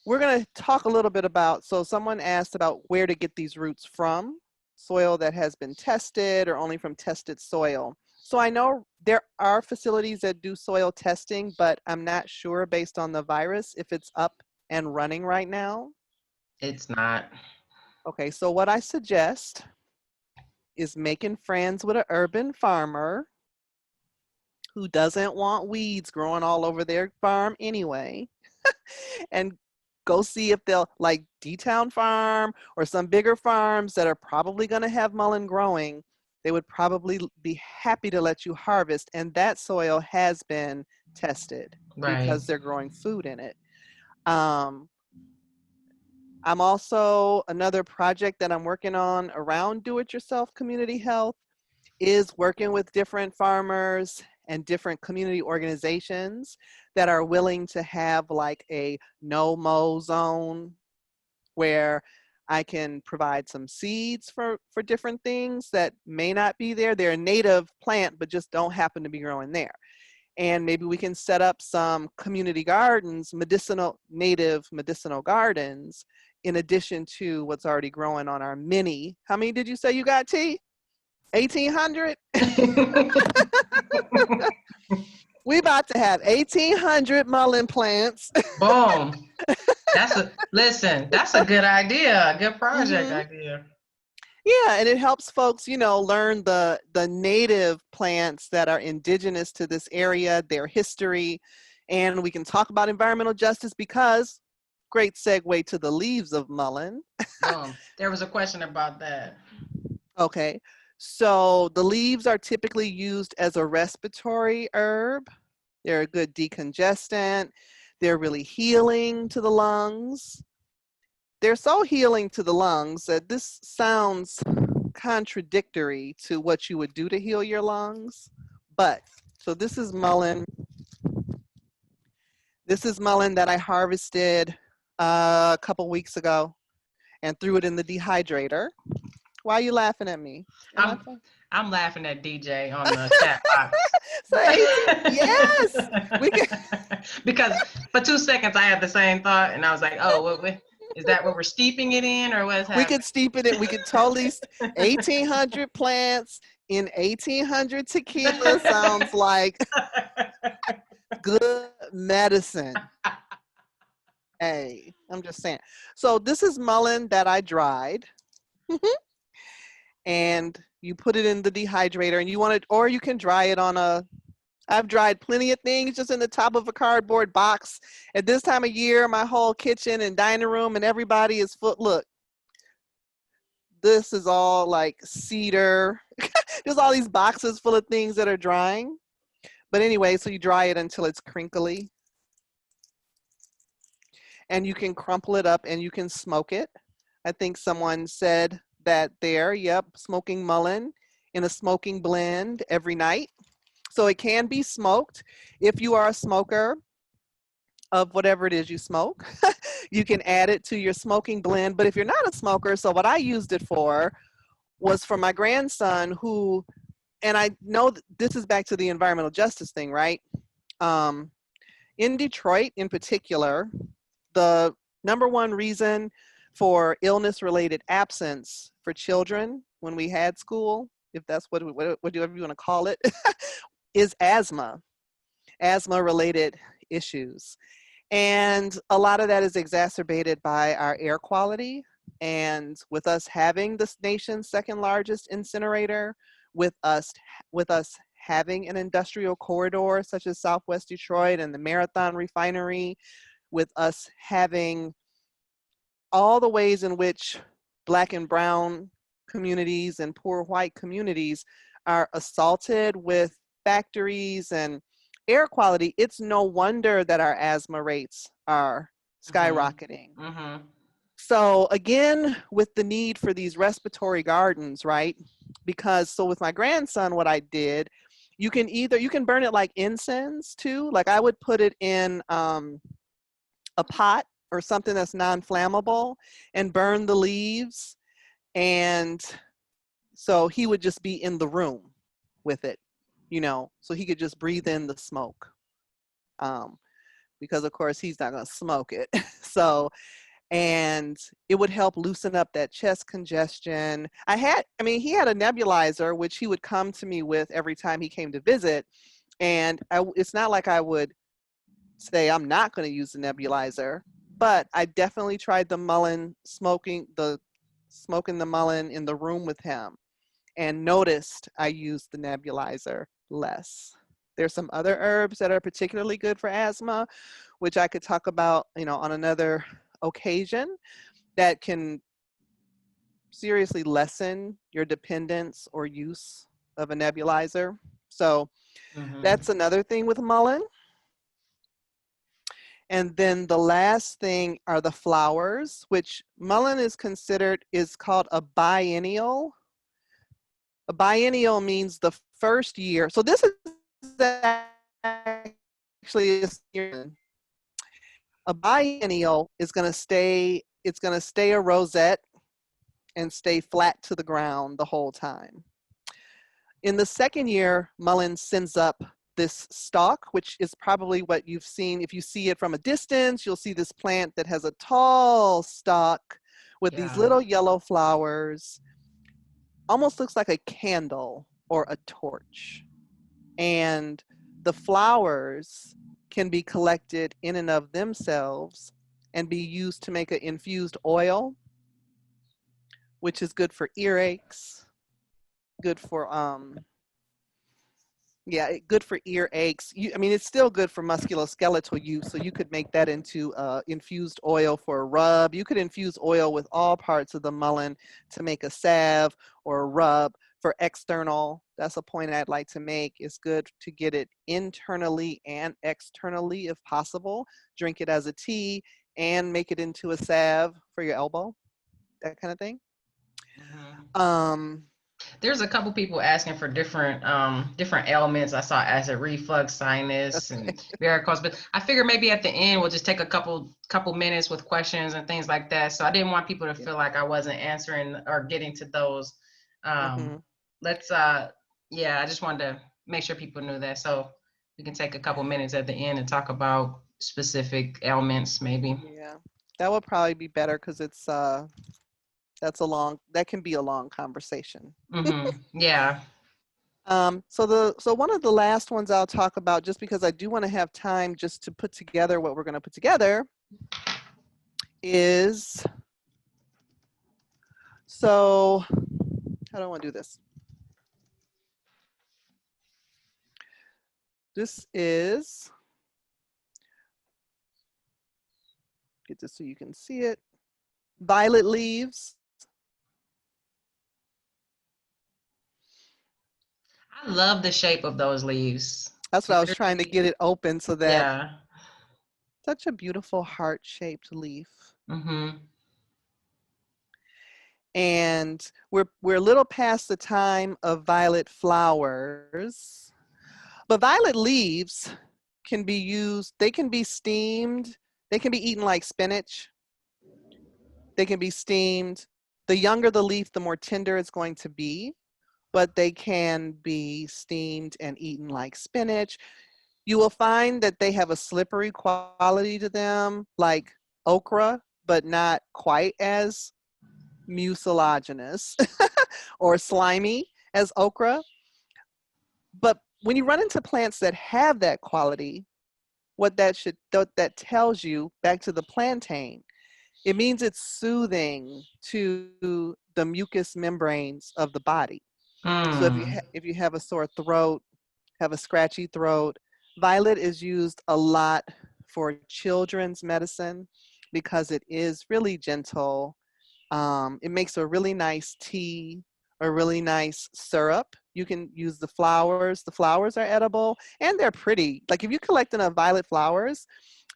we're going to talk a little bit about, so someone asked about where to get these roots from, soil that has been tested or only from tested soil. So I know there are facilities that do soil testing, but I'm not sure based on the virus if it's up and running right now. It's not. Okay, so what I suggest is making friends with an urban farmer who doesn't want weeds growing all over their farm anyway, and go see if they'll, like D-Town Farm or some bigger farms that are probably going to have mullein growing, they would probably be happy to let you harvest, and that soil has been tested because they're growing food in it. I'm also, another project that I'm working on around do-it-yourself community health is working with different farmers and different community organizations that are willing to have like a no-mow zone where I can provide some seeds for different things that may not be there. They're a native plant, but just don't happen to be growing there. And maybe we can set up some community gardens, native medicinal gardens, in addition to what's already growing on our mini. How many did you say you got, T? 1,800? We about to have 1,800 mullein plants. Boom. That's a good idea, a good project idea. Yeah, and it helps folks, learn the native plants that are indigenous to this area, their history, and we can talk about environmental justice because, great segue to the leaves of mullein. There was a question about that. Okay, so the leaves are typically used as a respiratory herb. They're a good decongestant. They're really healing to the lungs. They're so healing to the lungs that this sounds contradictory to what you would do to heal your lungs. But, so this is mullein. This is mullein that I harvested a couple weeks ago and threw it in the dehydrator. Why are you laughing at me? I'm laughing at DJ on the chat box. Yes! We can. Because for 2 seconds I had the same thought and I was like, oh, is that what we're steeping it in or what's happening? We could steep it in. We could totally, 1,800 plants in 1,800 tequila sounds like good medicine. Hey, I'm just saying. So this is mullein that I dried. And you put it in the dehydrator and you want it, or you can dry it on I've dried plenty of things just in the top of a cardboard box. At this time of year, my whole kitchen and dining room and everybody is full. Look, this is all like cedar. There's all these boxes full of things that are drying. But anyway, so you dry it until it's crinkly. And you can crumple it up and you can smoke it. I think someone said that there, yep, smoking mullein in a smoking blend every night. So it can be smoked. If you are a smoker of whatever it is you smoke, you can add it to your smoking blend. But if you're not a smoker, so what I used it for was for my grandson who, and I know this is back to the environmental justice thing, right? In Detroit in particular, the #1 reason for illness-related absence for children when we had school, if that's whatever you want to call it, is asthma-related issues. And a lot of that is exacerbated by our air quality. And with us having the nation's second largest incinerator, with us having an industrial corridor such as Southwest Detroit and the Marathon Refinery, with us having all the ways in which Black and brown communities and poor white communities are assaulted with factories and air quality, it's no wonder that our asthma rates are skyrocketing. Mm-hmm. So again, with the need for these respiratory gardens, right? Because so with my grandson, what I did, you can burn it like incense too. Like I would put it in a pot or something that's non-flammable and burn the leaves. And so he would just be in the room with it, you know, so he could just breathe in the smoke. Because of course he's not gonna smoke it. So, and it would help loosen up that chest congestion. He had a nebulizer, which he would come to me with every time he came to visit. And it's not like I would say I'm not going to use the nebulizer, but I definitely tried the mullein, smoking the mullein in the room with him, and noticed I used the nebulizer less. There's some other herbs that are particularly good for asthma, which I could talk about, you know, on another occasion, that can seriously lessen your dependence or use of a nebulizer. So that's another thing with mullein. And then the last thing are the flowers, which mullein is called a biennial. A biennial means the first year. So this is actually a biennial is going to stay, it's going to stay a rosette and stay flat to the ground the whole time. In the second year, mullein sends up this stalk, which is probably what you've seen. If you see it from a distance, you'll see this plant that has a tall stalk with these little yellow flowers. Almost looks like a candle or a torch. And the flowers can be collected in and of themselves and be used to make an infused oil, which is good for earaches, good for good for earaches. It's still good for musculoskeletal use. So you could make that into infused oil for a rub. You could infuse oil with all parts of the mullein to make a salve or a rub for external. That's a point I'd like to make. It's good to get it internally and externally if possible. Drink it as a tea and make it into a salve for your elbow, that kind of thing. There's a couple people asking for different ailments. I saw acid reflux, sinus, and varicose. But I figured maybe at the end we'll just take a couple minutes with questions and things like that. So I didn't want people to feel like I wasn't answering or getting to those. I just wanted to make sure people knew that. So we can take a couple minutes at the end and talk about specific ailments, maybe. Yeah, that would probably be better because it's that can be a long conversation. Yeah. So one of the last ones I'll talk about, just because I do want to have time just to put together what we're going to put together, is, so how do I want to do this? This is, get this so you can see it, violet leaves. I love the shape of those leaves. That's what I was trying to get it open so that, yeah. Such a beautiful heart-shaped leaf. And we're a little past the time of violet flowers, but violet leaves can be used, they can be steamed, they can be eaten like spinach. They can be steamed. The younger the leaf, the more tender it's going to be, but they can be steamed and eaten like spinach. You will find that they have a slippery quality to them, like okra, but not quite as mucilaginous or slimy as okra. But when you run into plants that have that quality, what that tells you, back to the plantain, it means it's soothing to the mucous membranes of the body. So if you have a sore throat, have a scratchy throat, violet is used a lot for children's medicine because it is really gentle. It makes a really nice tea, a really nice syrup. You can use the flowers. The flowers are edible and they're pretty. Like if you collect enough violet flowers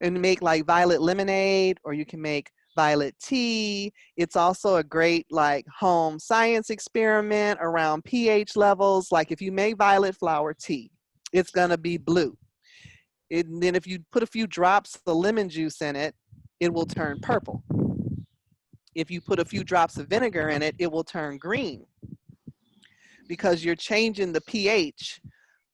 and make like violet lemonade, or you can make violet tea. It's also a great like home science experiment around pH levels. Like if you make violet flower tea, it's gonna be blue. And then if you put a few drops of lemon juice in it, it will turn purple. If you put a few drops of vinegar in it, it will turn green, because you're changing the pH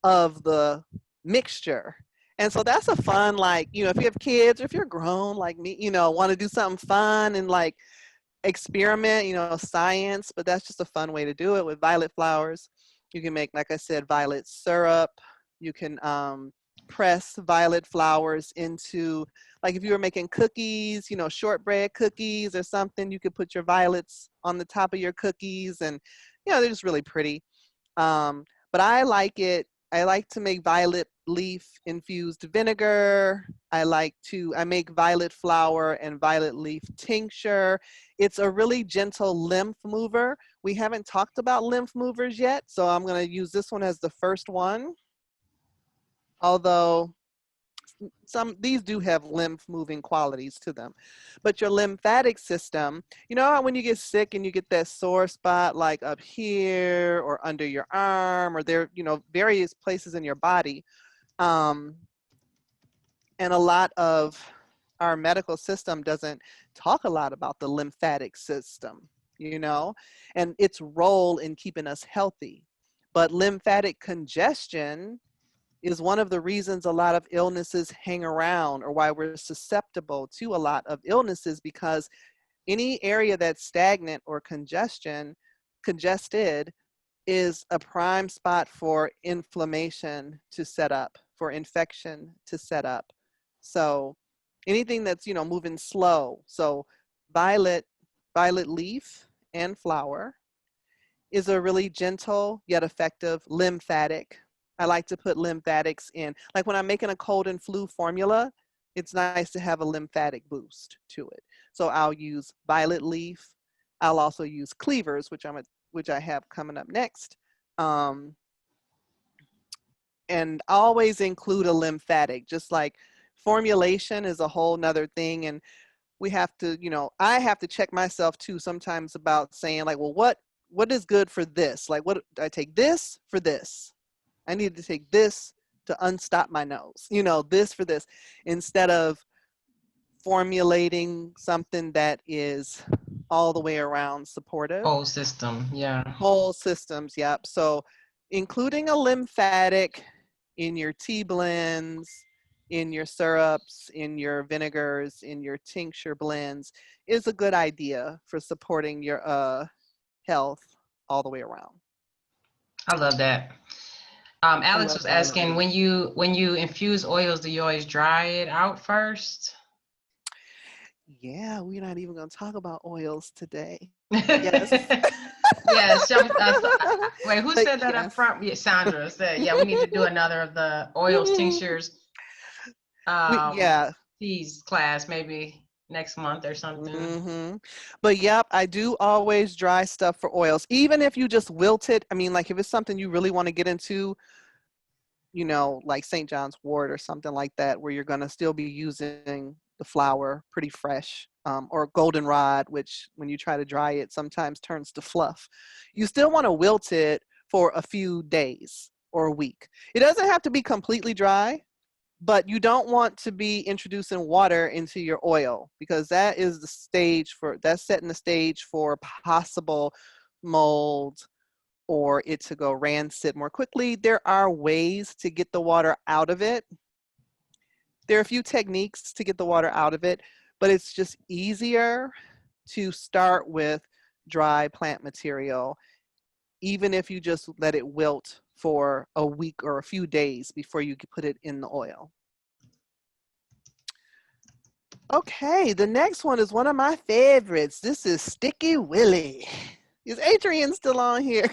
of the mixture. And so that's a fun, like, you know, if you have kids or if you're grown like me, you know, want to do something fun and like experiment, you know, science, but that's just a fun way to do it with violet flowers. You can make, like I said, violet syrup. You can press violet flowers into, like if you were making cookies, you know, shortbread cookies or something, you could put your violets on the top of your cookies, and, you know, they're just really pretty. But I like to make violet leaf infused vinegar. I make violet flower and violet leaf tincture. It's a really gentle lymph mover. We haven't talked about lymph movers yet, so I'm going to use this one as the first one. Although these do have lymph moving qualities to them. But your lymphatic system, you know how when you get sick and you get that sore spot like up here or under your arm, or there, you know, various places in your body. And a lot of our medical system doesn't talk a lot about the lymphatic system, you know, and its role in keeping us healthy. But lymphatic congestion is one of the reasons a lot of illnesses hang around, or why we're susceptible to a lot of illnesses, because any area that's stagnant or congested is a prime spot for inflammation to set up, for infection to set up. So anything that's, you know, moving slow. So violet leaf and flower is a really gentle yet effective lymphatic. I like to put lymphatics in, like when I'm making a cold and flu formula, it's nice to have a lymphatic boost to it. So I'll use violet leaf. I'll also use cleavers, which I have coming up next. And always include a lymphatic. Just like formulation is a whole nother thing. And we have to, you know, I have to check myself too sometimes about saying like, well, what is good for this? Like, what I take this for this. I need to take this to unstop my nose, you know, this for this, instead of formulating something that is all the way around supportive. Whole system, yeah. Whole systems, yep. So including a lymphatic in your tea blends, in your syrups, in your vinegars, in your tincture blends is a good idea for supporting your health all the way around. I love that. Alex was asking, when you infuse oils, do you always dry it out first? Yeah, we're not even going to talk about oils today. Yes. Yes. Wait, who said that up front? Yeah, Sandra said, yeah, we need to do another of the oils, tinctures, teas class maybe next month or something. But yep, I do always dry stuff for oils, even if you just wilt it. I mean, like if it's something you really want to get into, you know, like St. John's wort or something like that, where you're going to still be using the flower pretty fresh, or goldenrod, which when you try to dry it sometimes turns to fluff. You still want to wilt it for a few days or a week. It doesn't have to be completely dry, but you don't want to be introducing water into your oil, because that is that's setting the stage for possible mold or it to go rancid more quickly. There are ways to get the water out of it. There are a few techniques to get the water out of it, but it's just easier to start with dry plant material, even if you just let it wilt for a week or a few days before you put it in the oil. Okay, the next one is one of my favorites. This is Sticky Willy. Is Adrienne still on here?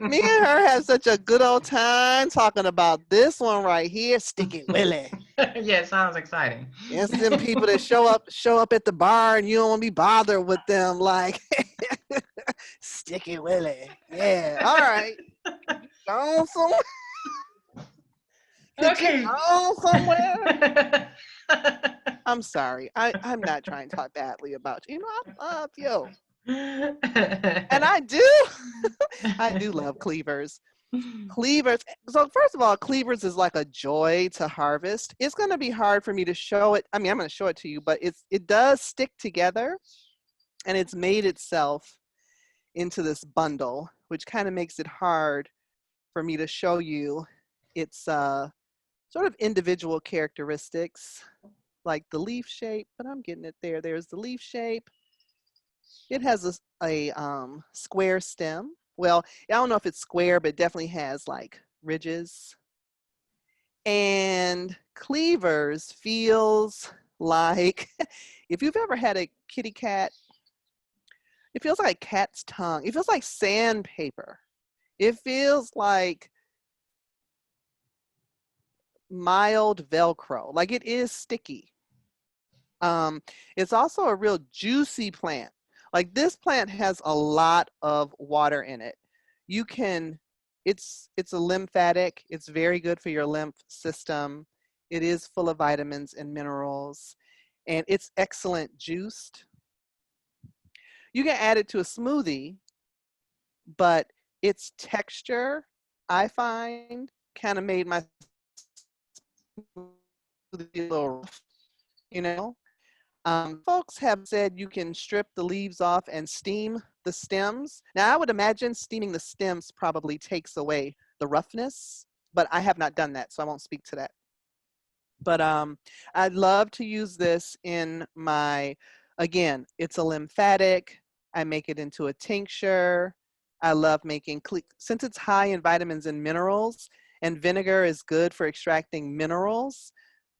Me and her have such a good old time talking about this one right here, Sticky Willy. Yeah, it sounds exciting. It's them people that show up at the bar and you don't want to be bothered with them, like Sticky Willy. Yeah, all right. Go somewhere. Okay. Go somewhere. I'm sorry. I'm not trying to talk badly about you. You know, I love you. And I do love cleavers. Cleavers. So first of all, cleavers is like a joy to harvest. It's going to be hard for me to show it. I mean, I'm going to show it to you, but it does stick together, and it's made itself into this bundle, which kind of makes it hard for me to show you its sort of individual characteristics, like the leaf shape, but I'm getting it there. There's the leaf shape. It has a square stem. Well, I don't know if it's square, but it definitely has like ridges. And cleavers feels like, if you've ever had a kitty cat, it feels like a cat's tongue. It feels like sandpaper. It feels like mild Velcro. Like, it is sticky. It's also a real juicy plant. Like, this plant has a lot of water in it. It's a lymphatic. It's very good for your lymph system. It is full of vitamins and minerals, and it's excellent juiced. You can add it to a smoothie, but its texture, I find, kind of made my smoothie a little rough, you know? Folks have said you can strip the leaves off and steam the stems. Now, I would imagine steaming the stems probably takes away the roughness, but I have not done that, so I won't speak to that. But I'd love to use this in my, again, it's a lymphatic. I make it into a tincture. I love making, since it's high in vitamins and minerals, and vinegar is good for extracting minerals,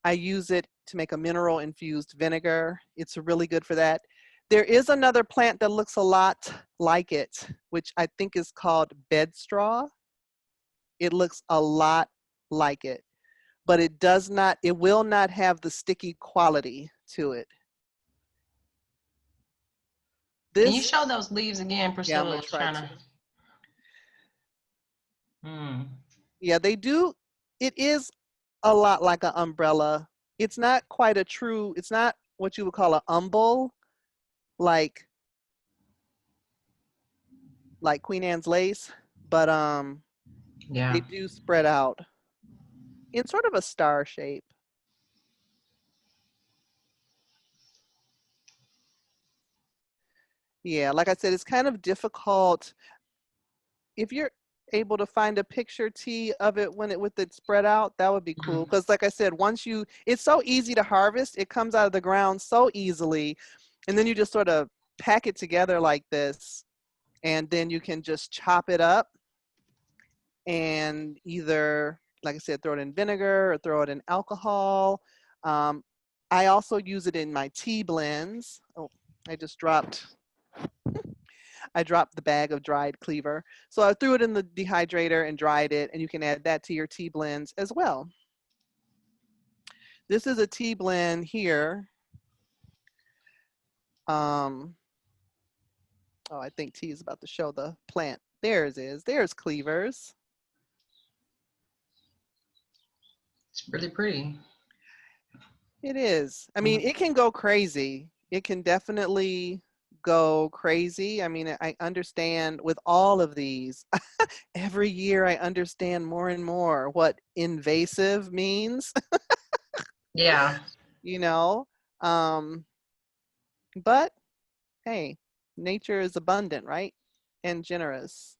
I use it to make a mineral infused vinegar. It's really good for that. There is another plant that looks a lot like it, which I think is called bedstraw. It looks a lot like it, but it will not have the sticky quality to it. Can you show those leaves again, Priscilla? Yeah, I'm gonna try to. Yeah, they do. It is a lot like an umbrella. It's not quite it's not what you would call an umbel, like Queen Anne's lace, but yeah, they do spread out in sort of a star shape. Yeah, like I said, it's kind of difficult. If you're able to find a picture, T, of it with it spread out, that would be cool. Because like I said, it's so easy to harvest. It comes out of the ground so easily. And then you just sort of pack it together like this. And then you can just chop it up and either, like I said, throw it in vinegar or throw it in alcohol. I also use it in my tea blends. Oh, I dropped the bag of dried cleaver. So I threw it in the dehydrator and dried it, and you can add that to your tea blends as well. This is a tea blend here. Oh, I think T is about to show the plant. There's cleavers. it's really pretty. It is. I mean, it can go crazy. It can definitely go crazy. I mean, I understand with all of these, every year I understand more and more what invasive means. Yeah. You know, but hey, nature is abundant, right? And generous.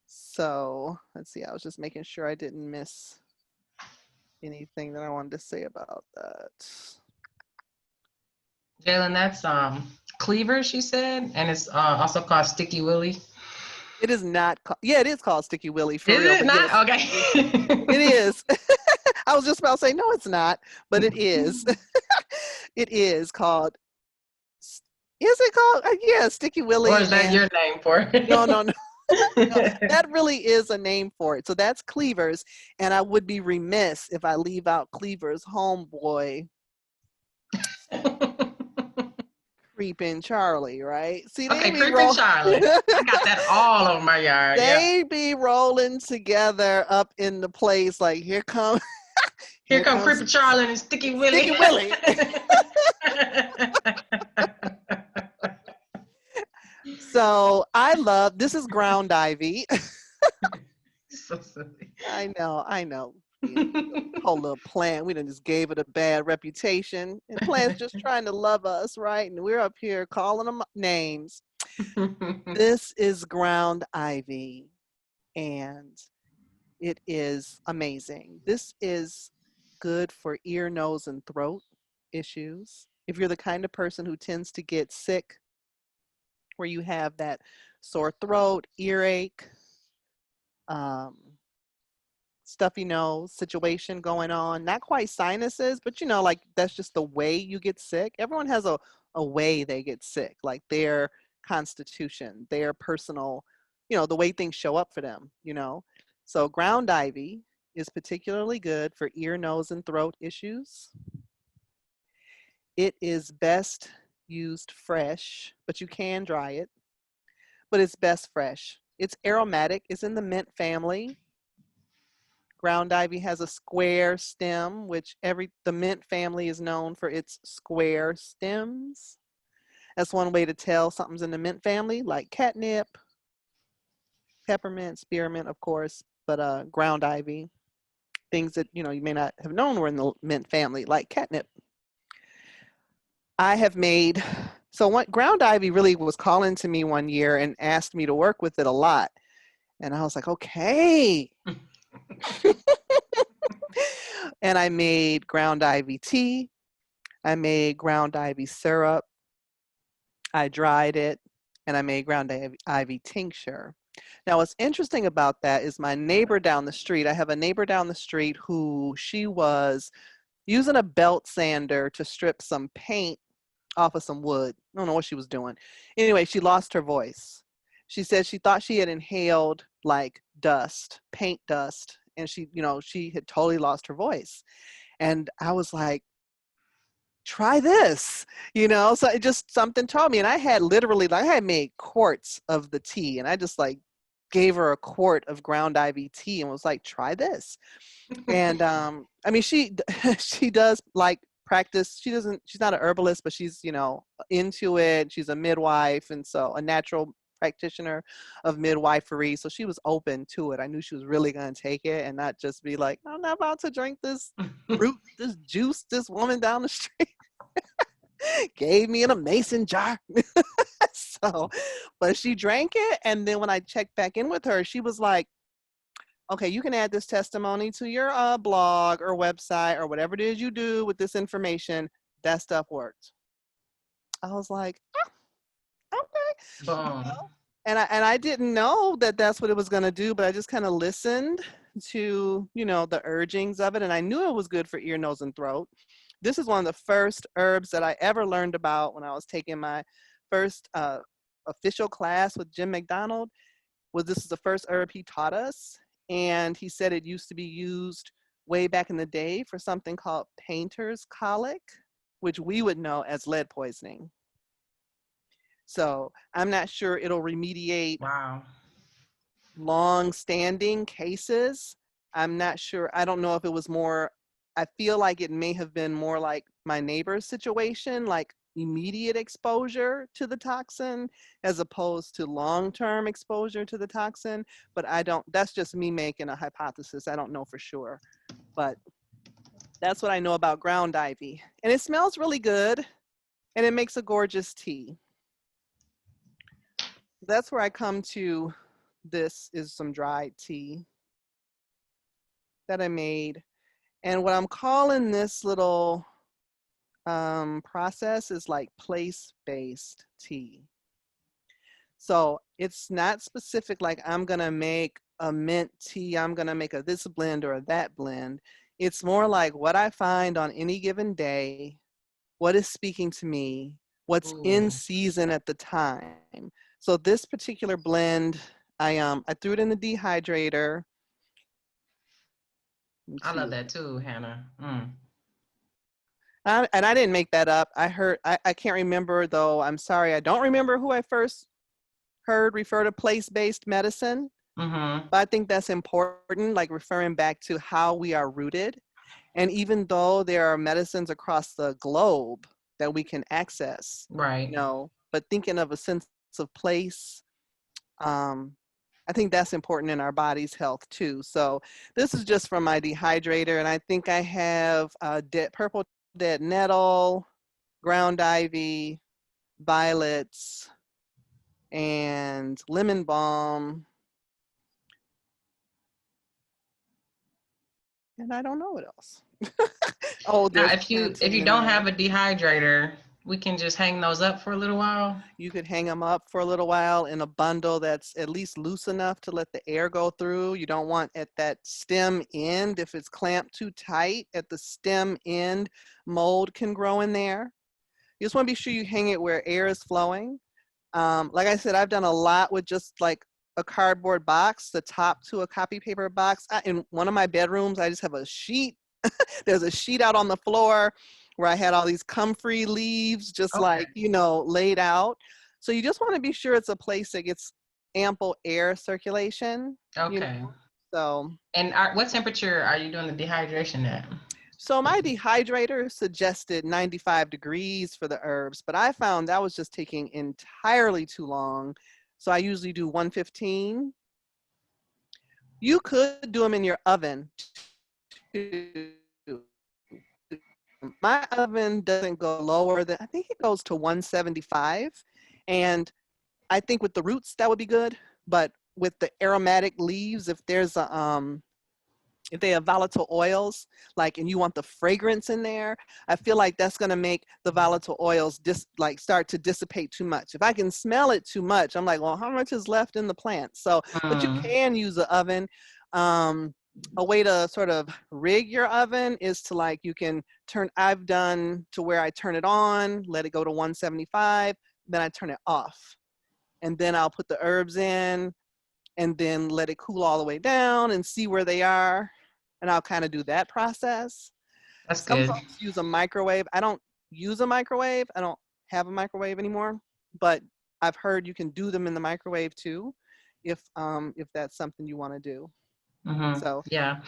So let's see, I was just making sure I didn't miss anything that I wanted to say about that. Jalen, that's cleaver, she said, and it's also called sticky willy. It is not, yeah, it is called Sticky Willy for Is real, it but not? yes, it Okay. is. I was just about to say, no, it's not, but it is. It is called, is it called? Yeah, Sticky Or Willy. is that And your name for no, no, it? no, no, that really is a name for it. So that's Cleavers. And I would be remiss if I leave out Cleavers' homeboy, Creeping Charlie, right? See, they Okay, be Creeping roll. Charlie. I got that all over my yard. Yeah. They be rolling together up in the place like here come Here here come comes Creeping Charlie and Sticky Willy. Sticky Willy. So I love this is ground ivy. So silly. I know. You know, whole little plant. We done just gave it a bad reputation. And plants just trying to love us, right? And we're up here calling them names. This is ground ivy. And it is amazing. This is good for ear, nose, and throat issues. If you're the kind of person who tends to get sick, where you have that sore throat, earache, um, stuffy nose situation going on, not quite sinuses, but you know, like that's just the way you get sick. Everyone has a way they get sick, like their constitution, their personal, you know, the way things show up for them, you know. So ground ivy is particularly good for ear, nose, and throat issues. It is best used fresh, but you can dry it, but it's best fresh. It's aromatic, it's in the mint family. Ground ivy has a square stem, which the mint family is known for its square stems. That's one way to tell something's in the mint family, like catnip, peppermint, spearmint, of course, but ground ivy, things that you know you may not have known were in the mint family, like catnip. I have made so what ground ivy really was calling to me one year and asked me to work with it a lot. And I was like, okay. And I made ground ivy tea. I made ground ivy syrup. I dried it and I made ground ivy tincture. Now, what's interesting about that is my neighbor down the street. I have a neighbor down the street who she was using a belt sander to strip some paint off of some wood. I don't know what she was doing. Anyway, she lost her voice. She said she thought she had inhaled like dust, paint dust, and she, you know, she had totally lost her voice. And I was like, try this, you know? So it just something told me. And I had literally, like, I had made quarts of the tea and I just like gave her a quart of ground ivy tea and was like, try this. And I mean, she she does like practice. She's not a herbalist, but she's, you know, into it. She's a midwife, and so a natural practitioner of midwifery. So she was open to it. I knew she was really going to take it and not just be like, I'm not about to drink this fruit, this juice this woman down the street gave me in a mason jar. So, but she drank it. And then when I checked back in with her, she was like, okay, you can add this testimony to your blog or website or whatever it is you do with this information. That stuff worked. I was like, oh, okay. You Boom. know? And I didn't know that that's what it was going to do, but I just kind of listened to, you know, the urgings of it. And I knew it was good for ear, nose, and throat. This is one of the first herbs that I ever learned about when I was taking my first official class with Jim McDonald. This is the first herb he taught us. And he said it used to be used way back in the day for something called painter's colic, which we would know as lead poisoning. So I'm not sure it'll remediate Wow. long-standing cases. I'm not sure. I don't know if it was more, I feel like it may have been more like my neighbor's situation, like immediate exposure to the toxin as opposed to long-term exposure to the toxin. But that's just me making a hypothesis. I don't know for sure. But that's what I know about ground ivy. And it smells really good and it makes a gorgeous tea. That's where I come to. This is some dried tea that I made. And what I'm calling this little process is like place-based tea. So it's not specific like I'm gonna make a mint tea, I'm gonna make a this blend or a that blend. It's more like what I find on any given day, what is speaking to me, what's in Ooh, season at the time. So this particular blend, I threw it in the dehydrator. Let's I love see. that too, Hannah. Mm. And I didn't make that up. I can't remember though. I'm sorry. I don't remember who I first heard refer to place-based medicine, Mm-hmm. but I think that's important, like referring back to how we are rooted. And even though there are medicines across the globe that we can access, Right. but thinking of a sense of place, I think that's important in our body's health too. So this is just from my dehydrator, and I think I have purple dead nettle, ground ivy, violets, and lemon balm. And I don't know what else. Oh, Now, there's if you plantain in don't there. have a dehydrator, we can just hang those up for a little while. You could hang them up for a little while in a bundle that's at least loose enough to let the air go through. You don't want at that stem end, if it's clamped too tight at the stem end, mold can grow in there. You just want to be sure you hang it where air is flowing. Like I said, I've done a lot with just like a cardboard box, the top to a copy paper box. In one of my bedrooms, I just have a sheet. There's a sheet out on the floor where I had all these comfrey leaves just Okay. like, laid out. So you just want to be sure it's a place that gets ample air circulation, you know. Okay. So And what temperature are you doing the dehydration at? so my dehydrator suggested 95 degrees for the herbs, but I found that was just taking entirely too long. So I usually do 115. You could do them in your oven too. My oven doesn't go lower than, I think it goes to 175. And I think with the roots, that would be good. But with the aromatic leaves, if they have volatile oils, and you want the fragrance in there, I feel like that's going to make the volatile oils start to dissipate too much. If I can smell it too much, I'm like, well, how much is left in the plant? So, but you Mm. can use the oven. A way to sort of rig your oven is to I've done to where I turn it on, let it go to 175, then I turn it off. And then I'll put the herbs in and then let it cool all the way down and see where they are. And I'll kind of do that process. That's Some good. folks use a microwave. I don't use a microwave. I don't have a microwave anymore, but I've heard you can do them in the microwave too, if that's something you want to do. Mm-hmm. So Yeah.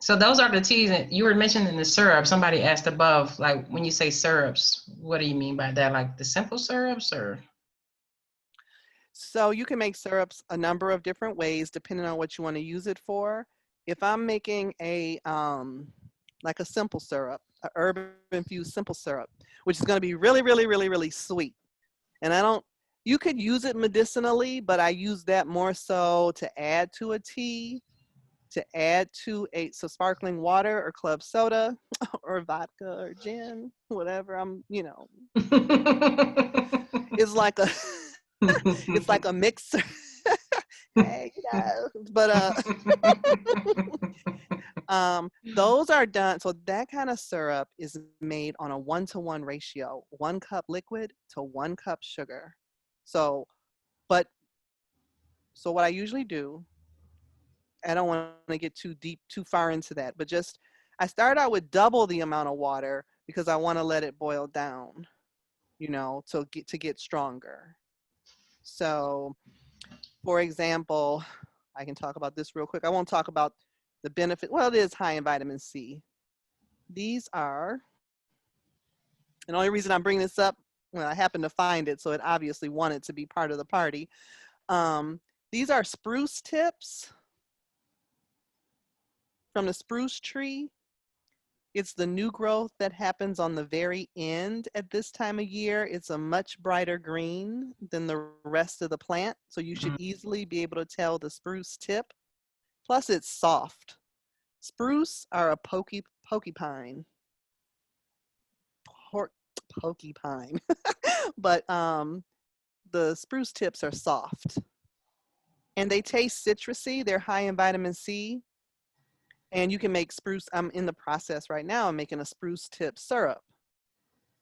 So those are the teas. And you were mentioning the syrup. Somebody asked above, like when you say syrups, what do you mean by that? Like the simple syrups or? So you can make syrups a number of different ways depending on what you want to use it for. If I'm making a like a simple syrup, a herb infused simple syrup, which is going to be really, really, really, really sweet. And you could use it medicinally, but I use that more so to add to a tea, to add to so sparkling water or club soda or vodka or gin, whatever it's like a it's like a mixer. Hey, but those are done. So that kind of syrup is made on a 1-to-1 ratio, 1 cup liquid to 1 cup sugar. So, but so what I usually do, I don't want to get too deep, too far into that, but I start out with double the amount of water because I want to let it boil down, to get stronger. So, for example, I can talk about this real quick. I won't talk about the benefit. Well, it is high in vitamin C. These are, and the only reason I'm bringing this up, well, I happened to find it, so it obviously wanted to be part of the party. These are spruce tips from the spruce tree. It's the new growth that happens on the very end at this time of year. It's a much brighter green than the rest of the plant, so you should easily be able to tell the spruce tip. Plus, it's soft. Spruce are a porcupine. porcupine. But the spruce tips are soft and they taste citrusy. They're high in vitamin C. And you can make spruce. I'm in the process right now. I'm making a spruce tip syrup.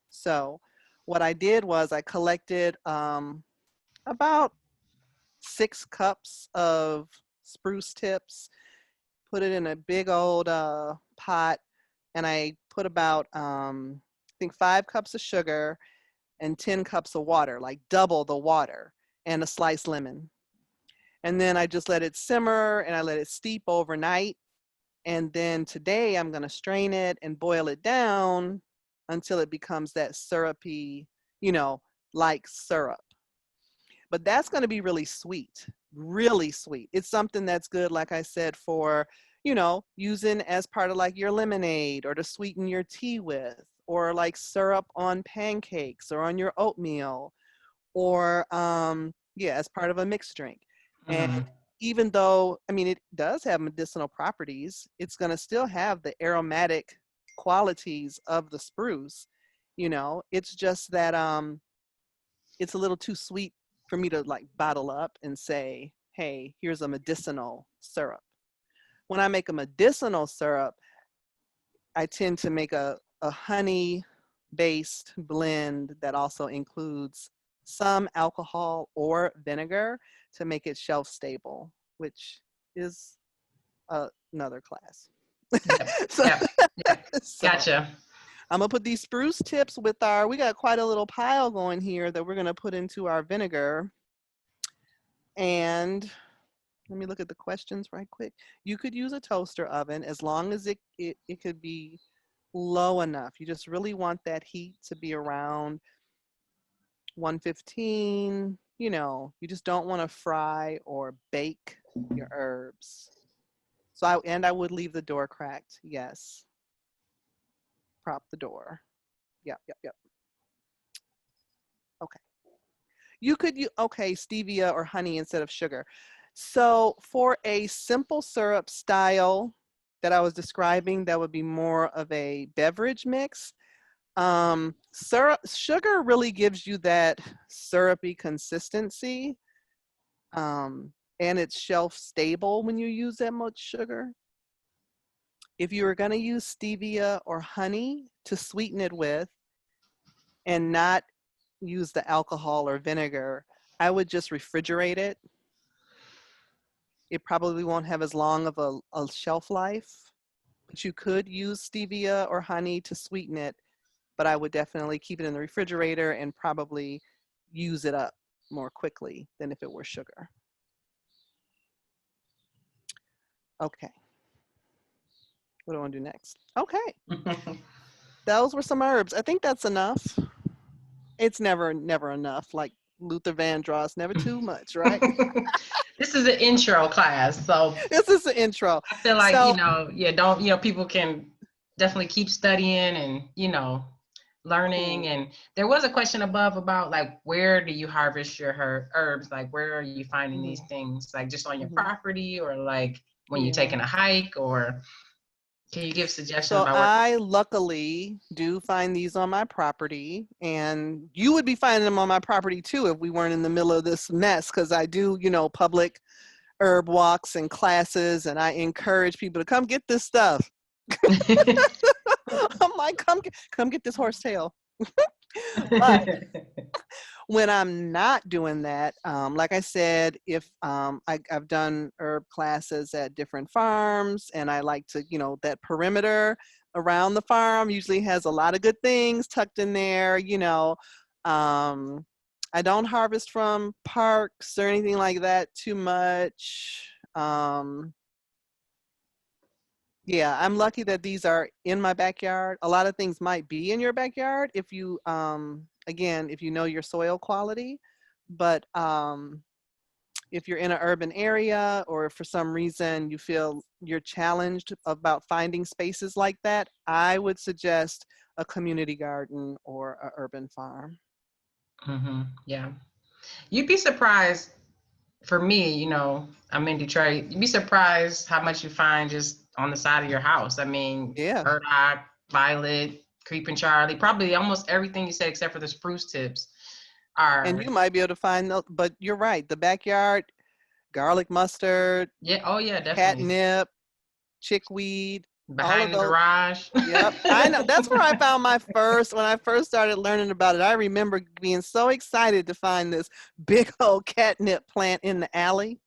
So what I did was I collected about 6 cups of spruce tips, put it in a big old pot, and I put about, I think 5 cups of sugar and 10 cups of water, like double the water, and a sliced lemon. And then I just let it simmer and I let it steep overnight. And then today I'm going to strain it and boil it down until it becomes that syrupy, like syrup. But that's going to be really sweet, really sweet. It's something that's good, like I said, for, using as part of like your lemonade or to sweeten your tea with, or like syrup on pancakes or on your oatmeal, or as part of a mixed drink. And even though, it does have medicinal properties, it's going to still have the aromatic qualities of the spruce. It's just that it's a little too sweet for me to like bottle up and say, hey, here's a medicinal syrup. When I make a medicinal syrup, I tend to make a honey-based blend that also includes some alcohol or vinegar to make it shelf stable, which is another class. Gotcha. I'm gonna put these spruce tips with we got quite a little pile going here that we're gonna put into our vinegar. And let me look at the questions right quick. You could use a toaster oven as long as it could be low enough. You just really want that heat to be around 115. You just don't want to fry or bake your herbs. So I would leave the door cracked. Yes. Prop the door. Yep. Okay. You could use, stevia or honey instead of sugar. So for a simple syrup style that I was describing, that would be more of a beverage mix. Sugar really gives you that syrupy consistency, and it's shelf stable when you use that much sugar. If you were going to use stevia or honey to sweeten it with and not use the alcohol or vinegar, I would just refrigerate it. It probably won't have as long of a shelf life, but you could use stevia or honey to sweeten it, but I would definitely keep it in the refrigerator and probably use it up more quickly than if it were sugar. Okay. What do I want to do next? Okay. Those were some herbs. I think that's enough. It's never enough. Like Luther Vandross, never too much, right? This is an intro class, so this is the intro. I feel like people can definitely keep studying and learning. And there was a question above about like, where do you harvest your herbs? Like, where are you finding these things? Like just on your property, or like when you're taking a hike, or can you give suggestions about where? I luckily do find these on my property, and you would be finding them on my property too if we weren't in the middle of this mess, because I do, public herb walks and classes, and I encourage people to come get this stuff. I'm like, come get this horsetail. But when I'm not doing that, like I said, if I've done herb classes at different farms, and I like to, that perimeter around the farm usually has a lot of good things tucked in there. I don't harvest from parks or anything like that too much. Yeah, I'm lucky that these are in my backyard. A lot of things might be in your backyard if you, again, if you know your soil quality. But if you're in an urban area, or if for some reason you feel you're challenged about finding spaces like that, I would suggest a community garden or an urban farm. Yeah. You'd be surprised. For me, I'm in Detroit. You'd be surprised how much you find just on the side of your house. I mean, burdock, violet, Creeping Charlie, probably almost everything you said except for the spruce tips are. And you might be able to find those, but you're right. The backyard, garlic mustard, Yeah. Oh yeah, definitely. catnip, chickweed, all Behind of the those. garage. Yep. I know. That's where I found when I first started learning about it. I remember being so excited to find this big old catnip plant in the alley.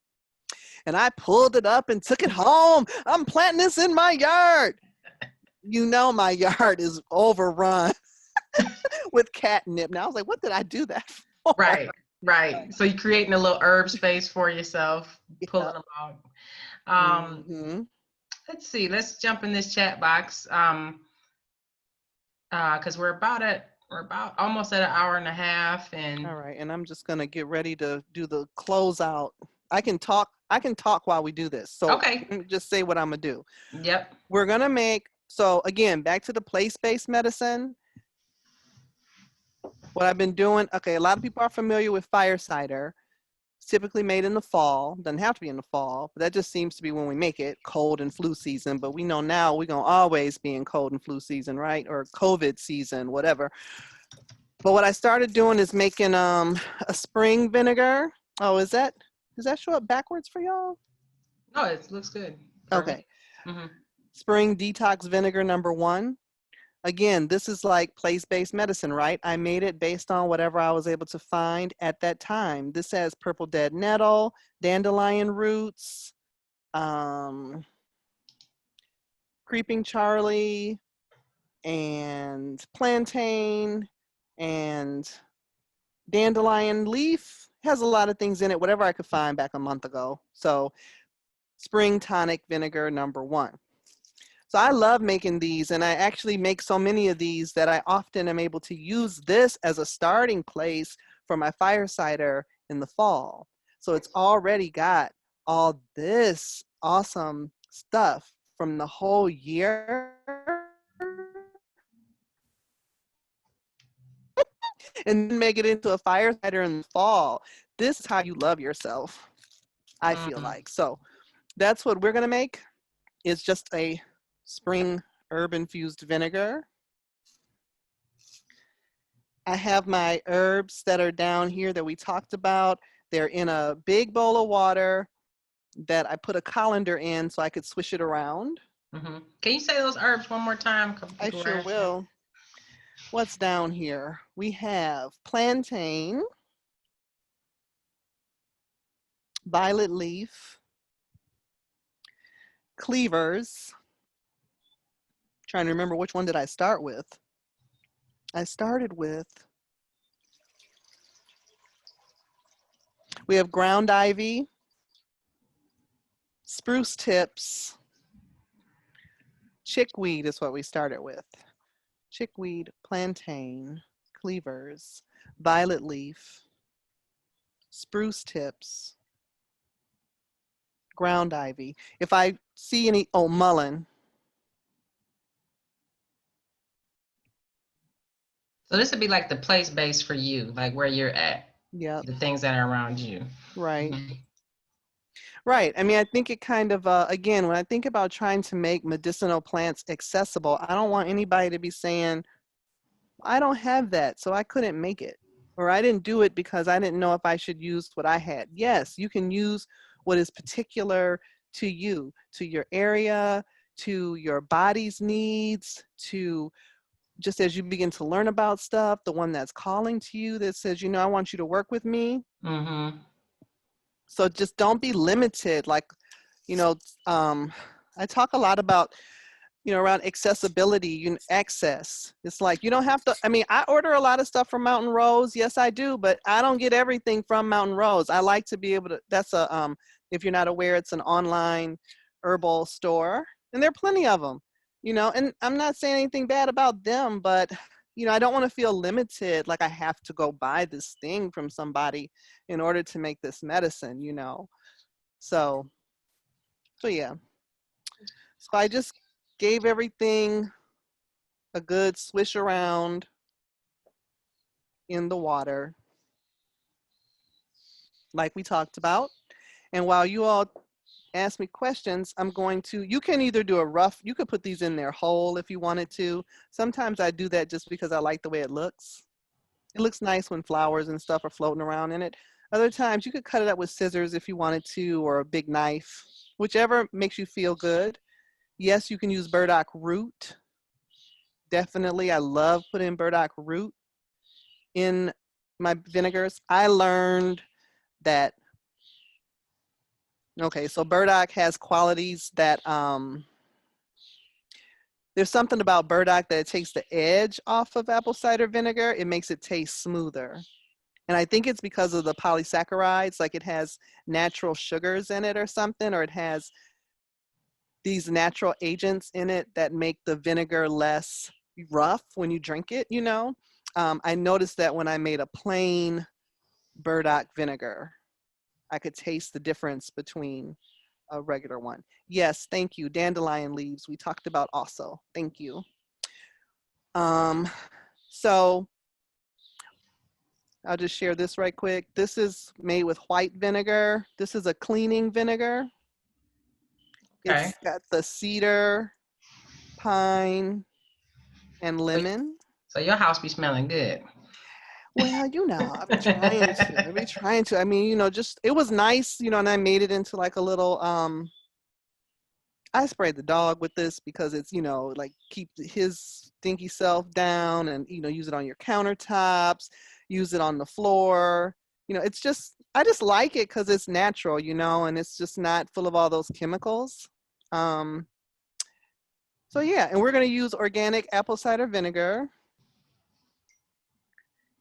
And I pulled it up and took it home. I'm planting this in my yard. You know, my yard is overrun with catnip. Now I was like, what did I do that for? Right, right. So you're creating a little herb space for yourself, pulling Yeah. them out. Mm-hmm. Let's see. Let's jump in this chat box. Because we're about almost at an hour and a half, and All right, and I'm just gonna get ready to do the closeout. I can talk while we do this. So okay. let me just say what I'm gonna do. Yep. We're gonna make, so again, back to the place-based medicine. What I've been doing, okay, a lot of people are familiar with fire cider. It's typically made in the fall. Doesn't have to be in the fall, but that just seems to be when we make it, cold and flu season. But we know now we're gonna always be in cold and flu season, right? Or COVID season, whatever. But what I started doing is making a spring vinegar. Oh, does that show up backwards for y'all? No, it looks good. Okay. Mm-hmm. Spring detox vinegar #1. Again, this is like place-based medicine, right? I made it based on whatever I was able to find at that time. This has purple dead nettle, dandelion roots, creeping Charlie, and plantain, and dandelion leaf. Has a lot of things in it, whatever I could find back a month ago. So spring tonic vinegar #1. So I love making these, and I actually make so many of these that I often am able to use this as a starting place for my fire cider in the fall. So it's already got all this awesome stuff from the whole year. And then make it into a fire cider in the fall. This is how you love yourself, I feel like. So that's what we're gonna make, is just a spring herb infused vinegar. I have my herbs that are down here that we talked about. They're in a big bowl of water that I put a colander in so I could swish it around. Mm-hmm. Can you say those herbs one more time? I sure will. What's down here? We have plantain, violet leaf, cleavers. Trying to remember which one did I start with. I started with, we have ground ivy, spruce tips, chickweed is what we started with. Chickweed, plantain, cleavers, violet leaf, spruce tips, ground ivy. If I see any, oh, mullein. So this would be like the place base for you, like where you're at. Yeah. The things that are around you. Right. Mm-hmm. Right. I mean, I think it kind of, again, when I think about trying to make medicinal plants accessible, I don't want anybody to be saying, I don't have that, so I couldn't make it. Or I didn't do it because I didn't know if I should use what I had. Yes, you can use what is particular to you, to your area, to your body's needs, to just as you begin to learn about stuff, the one that's calling to you that says, you know, I want you to work with me. Mm-hmm. So just don't be limited. Like, you know, I talk a lot about, you know, around accessibility, access. It's like, you don't have to, I mean, I order a lot of stuff from Mountain Rose. Yes, I do, but I don't get everything from Mountain Rose. I like to be able to, that's a, if you're not aware, it's an online herbal store, and there are plenty of them, you know, and I'm not saying anything bad about them, but, you know, I don't want to feel limited, like I have to go buy this thing from somebody in order to make this medicine, you know. So yeah. So I just gave everything a good swish around in the water, like we talked about. And while you all ask me questions, you can either do you could put these in there whole if you wanted to. Sometimes I do that just because I like the way it looks. It looks nice when flowers and stuff are floating around in it. Other times you could cut it up with scissors if you wanted to, or a big knife, whichever makes you feel good. Yes, you can use burdock root. Definitely, I love putting burdock root in my vinegars. I learned that, okay, so burdock has qualities that, there's something about burdock that it takes the edge off of apple cider vinegar. It makes it taste smoother. And I think it's because of the polysaccharides, like it has natural sugars in it or something, or it has these natural agents in it that make the vinegar less rough when you drink it, you know? I noticed that when I made a plain burdock vinegar, I could taste the difference between a regular one. Yes, thank you. Dandelion leaves, we talked about also. Thank you. So I'll just share this right quick. This is made with white vinegar. This is a cleaning vinegar. Okay. It's got the cedar, pine, and lemon. So your house be smelling good. Well, you know, I be trying to. I be trying to. I mean, you know, just it was nice, you know, and I made it into like a little I sprayed the dog with this because it's, you know, like keep his stinky self down, and, you know, use it on your countertops, use it on the floor. You know, it's just, I just like it because it's natural, you know, and it's just not full of all those chemicals. So yeah, and we're going to use organic apple cider vinegar.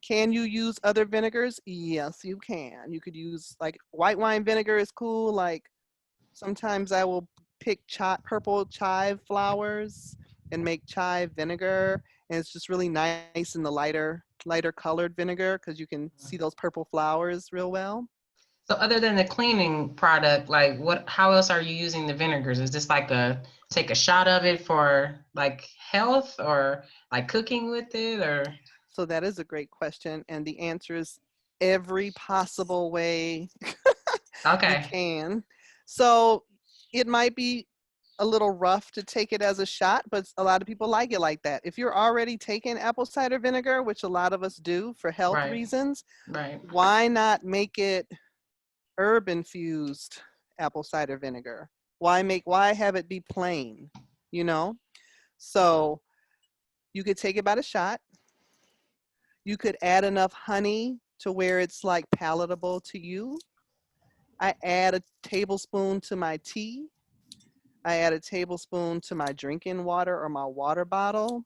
Can you use other vinegars? Yes, you can. You could use, like, white wine vinegar is cool. Like, sometimes I will pick purple chive flowers and make chive vinegar. And it's just really nice in the lighter colored vinegar because you can see those purple flowers real well. So other than the cleaning product, like how else are you using the vinegars? Is this like take a shot of it for like health, or like cooking with it, or? So that is a great question. And the answer is every possible way you Okay. can. So it might be a little rough to take it as a shot, but a lot of people like it like that. If you're already taking apple cider vinegar, which a lot of us do for health Right. reasons, Right. why not make it herb infused apple cider vinegar? Why have it be plain, you know? So you could take about a shot. You could add enough honey to where it's like palatable to you. I add a tablespoon to my tea. I add a tablespoon to my drinking water or my water bottle.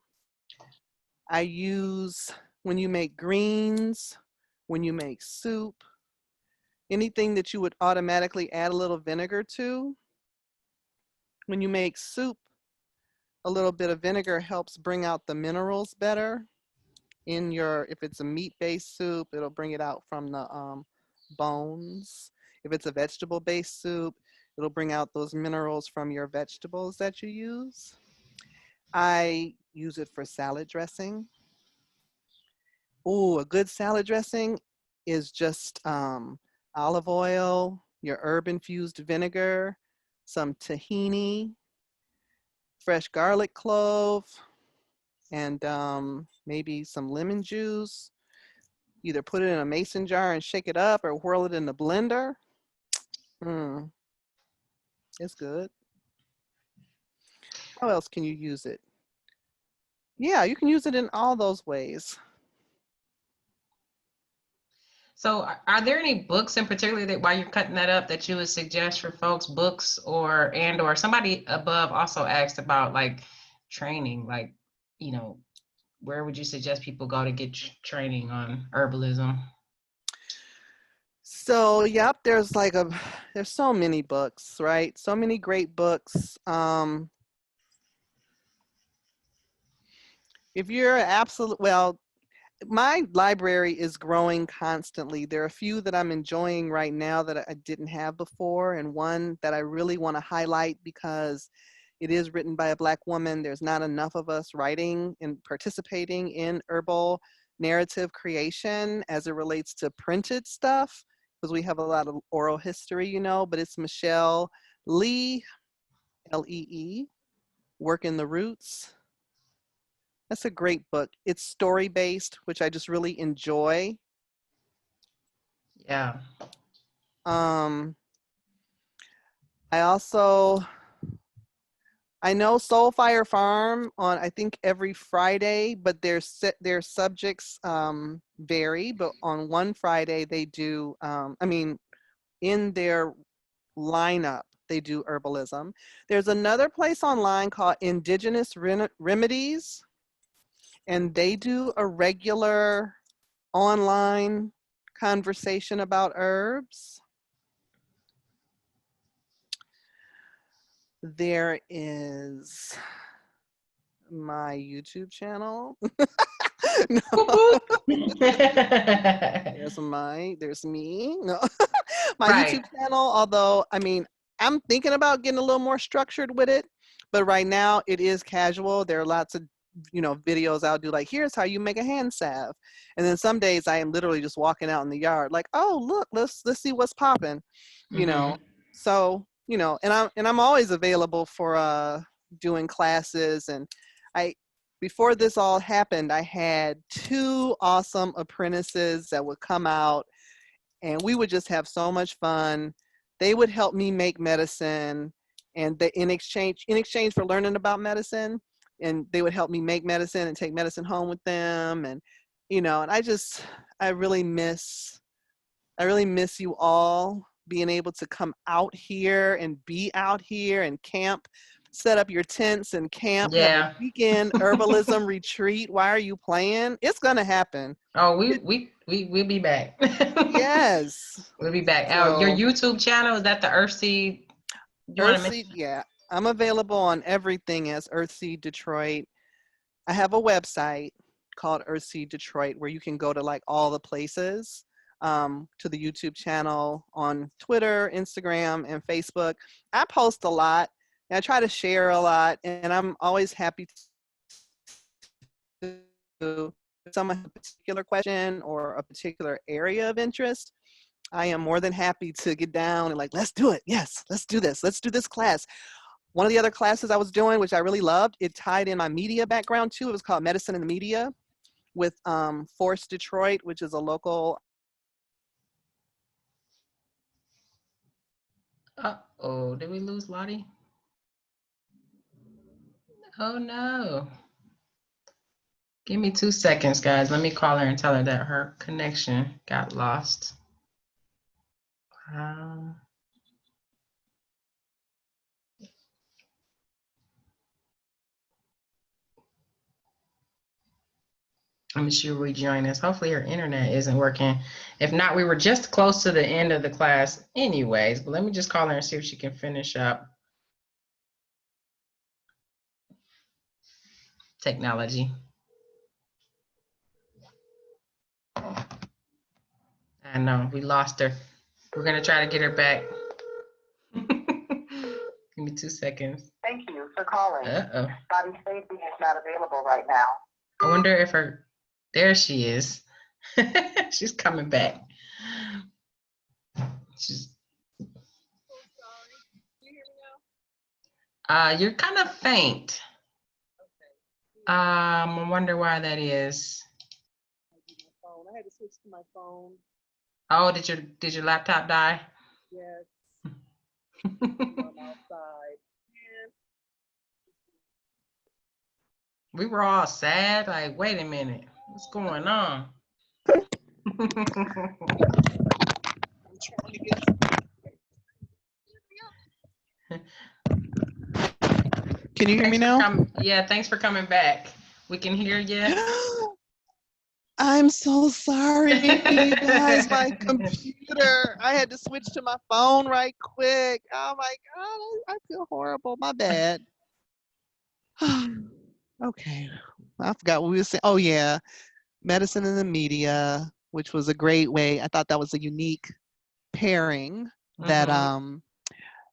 I use, when you make greens, when you make soup, anything that you would automatically add a little vinegar to. When you make soup, a little bit of vinegar helps bring out the minerals better in your, if it's a meat-based soup, it'll bring it out from the bones. If it's a vegetable-based soup, it'll bring out those minerals from your vegetables that you use. I use it for salad dressing. Oh, a good salad dressing is just olive oil, your herb-infused vinegar, some tahini, fresh garlic clove, and maybe some lemon juice. Either put it in a mason jar and shake it up, or whirl it in the blender. It's good. How else can you use it? Yeah, you can use it in all those ways. So are there any books in particular that while you're cutting that up that you would suggest for folks, books or somebody above also asked about like training, like, you know, where would you suggest people go to get training on herbalism? So, yep, there's so many books, right? So many great books. If you're well, my library is growing constantly. There are a few that I'm enjoying right now that I didn't have before, and one that I really want to highlight because it is written by a Black woman. There's not enough of us writing and participating in herbal narrative creation as it relates to printed stuff, because we have a lot of oral history, you know, but it's Michelle Lee, Lee, Working the Roots. That's a great book. It's story-based, which I just really enjoy. Yeah. I know Soulfire Farm on, I think, every Friday, but their subjects vary. But on one Friday they do, in their lineup, they do herbalism. There's another place online called Indigenous Remedies, and they do a regular online conversation about herbs. There is my YouTube channel. No. There's me. No. My Right. YouTube channel, although, I'm thinking about getting a little more structured with it, but right now it is casual. There are lots of, videos I'll do, like, here's how you make a hand salve. And then some days I am literally just walking out in the yard, like, oh, look, let's see what's popping, So, and I'm always available for doing classes. And before this all happened, I had 2 awesome apprentices that would come out, and we would just have so much fun. They would help me make medicine, and in exchange for learning about medicine, and they would help me make medicine and take medicine home with them. And and I really miss you all being able to come out here and be out here and camp, set up your tents and camp, have a weekend herbalism retreat. Why are you playing? It's gonna happen. Oh, we'll be back. Yes. We'll be back. So, Your YouTube channel, is that the Earthseed? Earthseed, yeah. I'm available on everything as Earthseed Detroit. I have a website called Earthseed Detroit where you can go to, like, all the places, to the YouTube channel, on Twitter, Instagram, and Facebook. I post a lot, and I try to share a lot, and I'm always happy to, if someone has a particular question or a particular area of interest, I am more than happy to get down and, like, let's do it. Yes, let's do this. Let's do this class. One of the other classes I was doing, which I really loved, it tied in my media background too. It was called Medicine in the Media with Force Detroit, which is a local. Uh-oh, did we lose Lottie? Oh no. Give me 2 seconds, guys. Let me call her and tell her that her connection got lost. I'm sure she'll rejoin us. Hopefully her internet isn't working. If not, we were just close to the end of the class anyways, but let me just call her and see if she can finish up. Technology. I know, we lost her. We're gonna try to get her back. Give me 2 seconds. Thank you for calling. Uh-oh. Lottie Spade is not available right now. I wonder if there she is. She's coming back. You're kind of faint. I wonder why that is. I had to switch to my phone. Oh, did your laptop die? Yes. I'm outside. We were all sad. Like, wait a minute, what's going on? I'm trying to get. Can you hear me now? Yeah, thanks for coming back. We can hear you. I'm so sorry, you guys. My computer. I had to switch to my phone right quick. Oh my God, I feel horrible. My bad. Okay, I forgot what we were saying. Oh yeah, medicine in the media, which was a great way. I thought that was a unique pairing that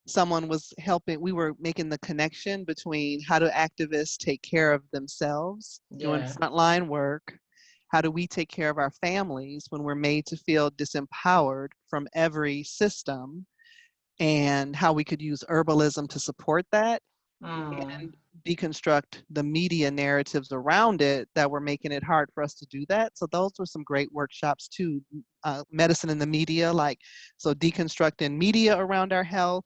someone was helping. We were making the connection between how do activists take care of themselves, doing frontline work. How do we take care of our families when we're made to feel disempowered from every system? and how we could use herbalism to support that Mm. and deconstruct the media narratives around it that were making it hard for us to do that. So those were some great workshops too. Medicine in the media, so deconstructing media around our health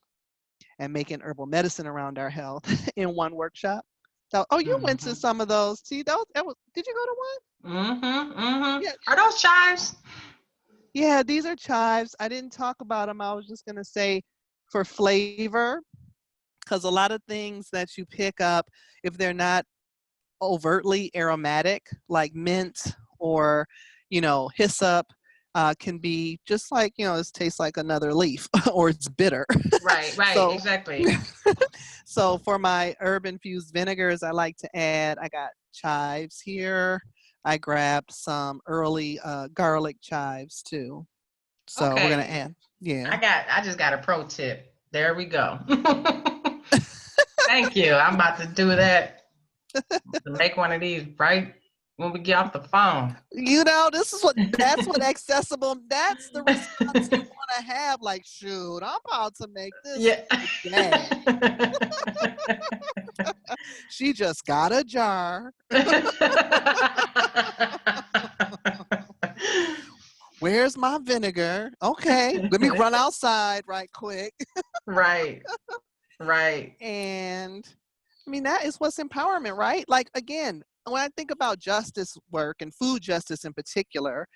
and making herbal medicine around our health in one workshop. So, you went to some of those. See, did you go to one? Mm-hmm. Mm-hmm. Yeah. Are those chives? Yeah, these are chives. I didn't talk about them. I was just going to say for flavor, because a lot of things that you pick up, if they're not overtly aromatic, like mint or, hyssop, can be just like, this tastes like another leaf or it's bitter. Right, So, exactly. so for my herb infused vinegars, I like to add, I got chives here. I grabbed some early garlic chives too. So we're gonna Okay. add, yeah. I just got a pro tip. There we go. Thank you. I'm about to do that. To make one of these right when we get off the phone. That's what accessible, that's the response you want to have. Like, shoot, I'm about to make this Yeah. today. She just got a jar. Where's my vinegar? Okay, let me run outside right quick. Right. Right. And I mean, that is what's empowerment, right? Like, again, when I think about justice work and food justice in particular,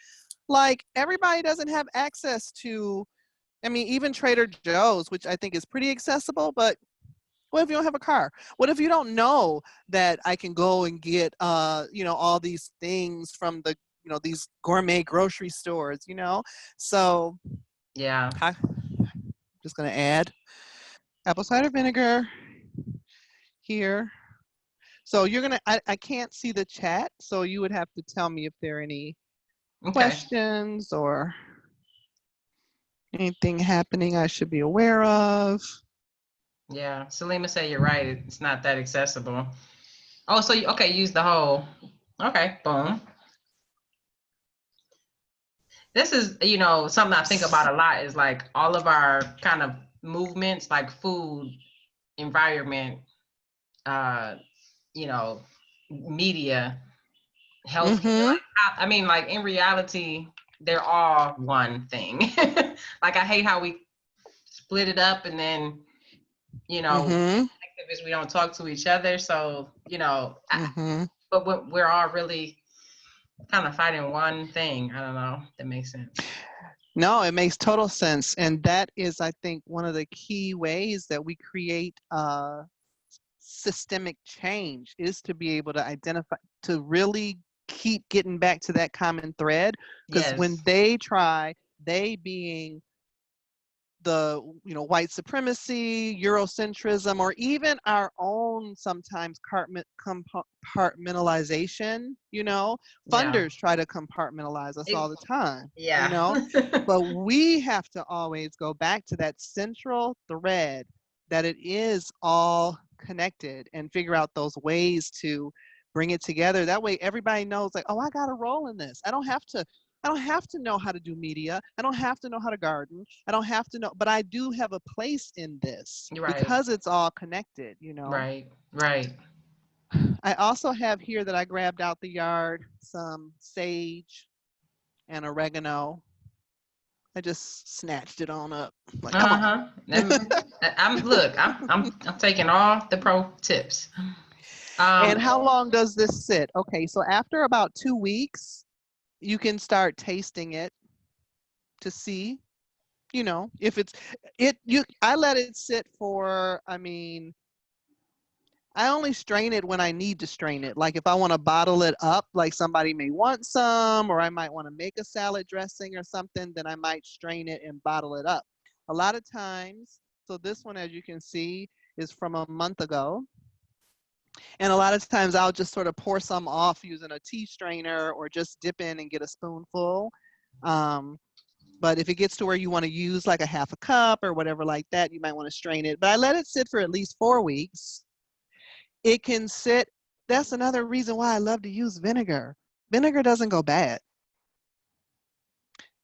like everybody doesn't have access to, I mean, even Trader Joe's, which I think is pretty accessible, but what if you don't have a car? What if you don't know that I can go and get, all these things from the, these gourmet grocery stores, So Yeah. I'm just going to add apple cider vinegar here. So you're going to, I can't see the chat. So you would have to tell me if there are any Okay. questions or anything happening I should be aware of. Yeah. Salima said you're right. It's not that accessible. Oh, so okay, use the whole. Okay, boom. This is, something I think about a lot is like all of our kind of movements, like food, environment, you know, media, health. I mean, like in reality, they're all one thing. Like I hate how we split it up and then, activists, we don't talk to each other. So, but we're all really kind of fighting one thing. I don't know. That makes sense. No, it makes total sense. And that is, I think, one of the key ways that we create systemic change is to be able to identify, to really keep getting back to that common thread. Because when they being the white supremacy, Eurocentrism, or even our own sometimes compartmentalization, funders try to compartmentalize us all the time. But we have to always go back to that central thread that it is all connected and figure out those ways to bring it together. That way everybody knows, like, oh, I got a role in this. I don't have to know how to do media. I don't have to know how to garden. I don't have to know, but I do have a place in this because it's all connected, Right. I also have here that I grabbed out the yard some sage and oregano. I just snatched it on up. Like, come on. I'm taking all the pro tips. And how long does this sit? Okay, so after about 2 weeks, you can start tasting it to see, if I let it sit for, I only strain it when I need to strain it. Like if I want to bottle it up, like somebody may want some, or I might want to make a salad dressing or something, then I might strain it and bottle it up. A lot of times, so this one, as you can see, is from a month ago. And a lot of times I'll just sort of pour some off using a tea strainer or just dip in and get a spoonful. But if it gets to where you want to use like a half a cup or whatever like that, you might want to strain it. But I let it sit for at least 4 weeks. It can sit. That's another reason why I love to use vinegar. Vinegar doesn't go bad.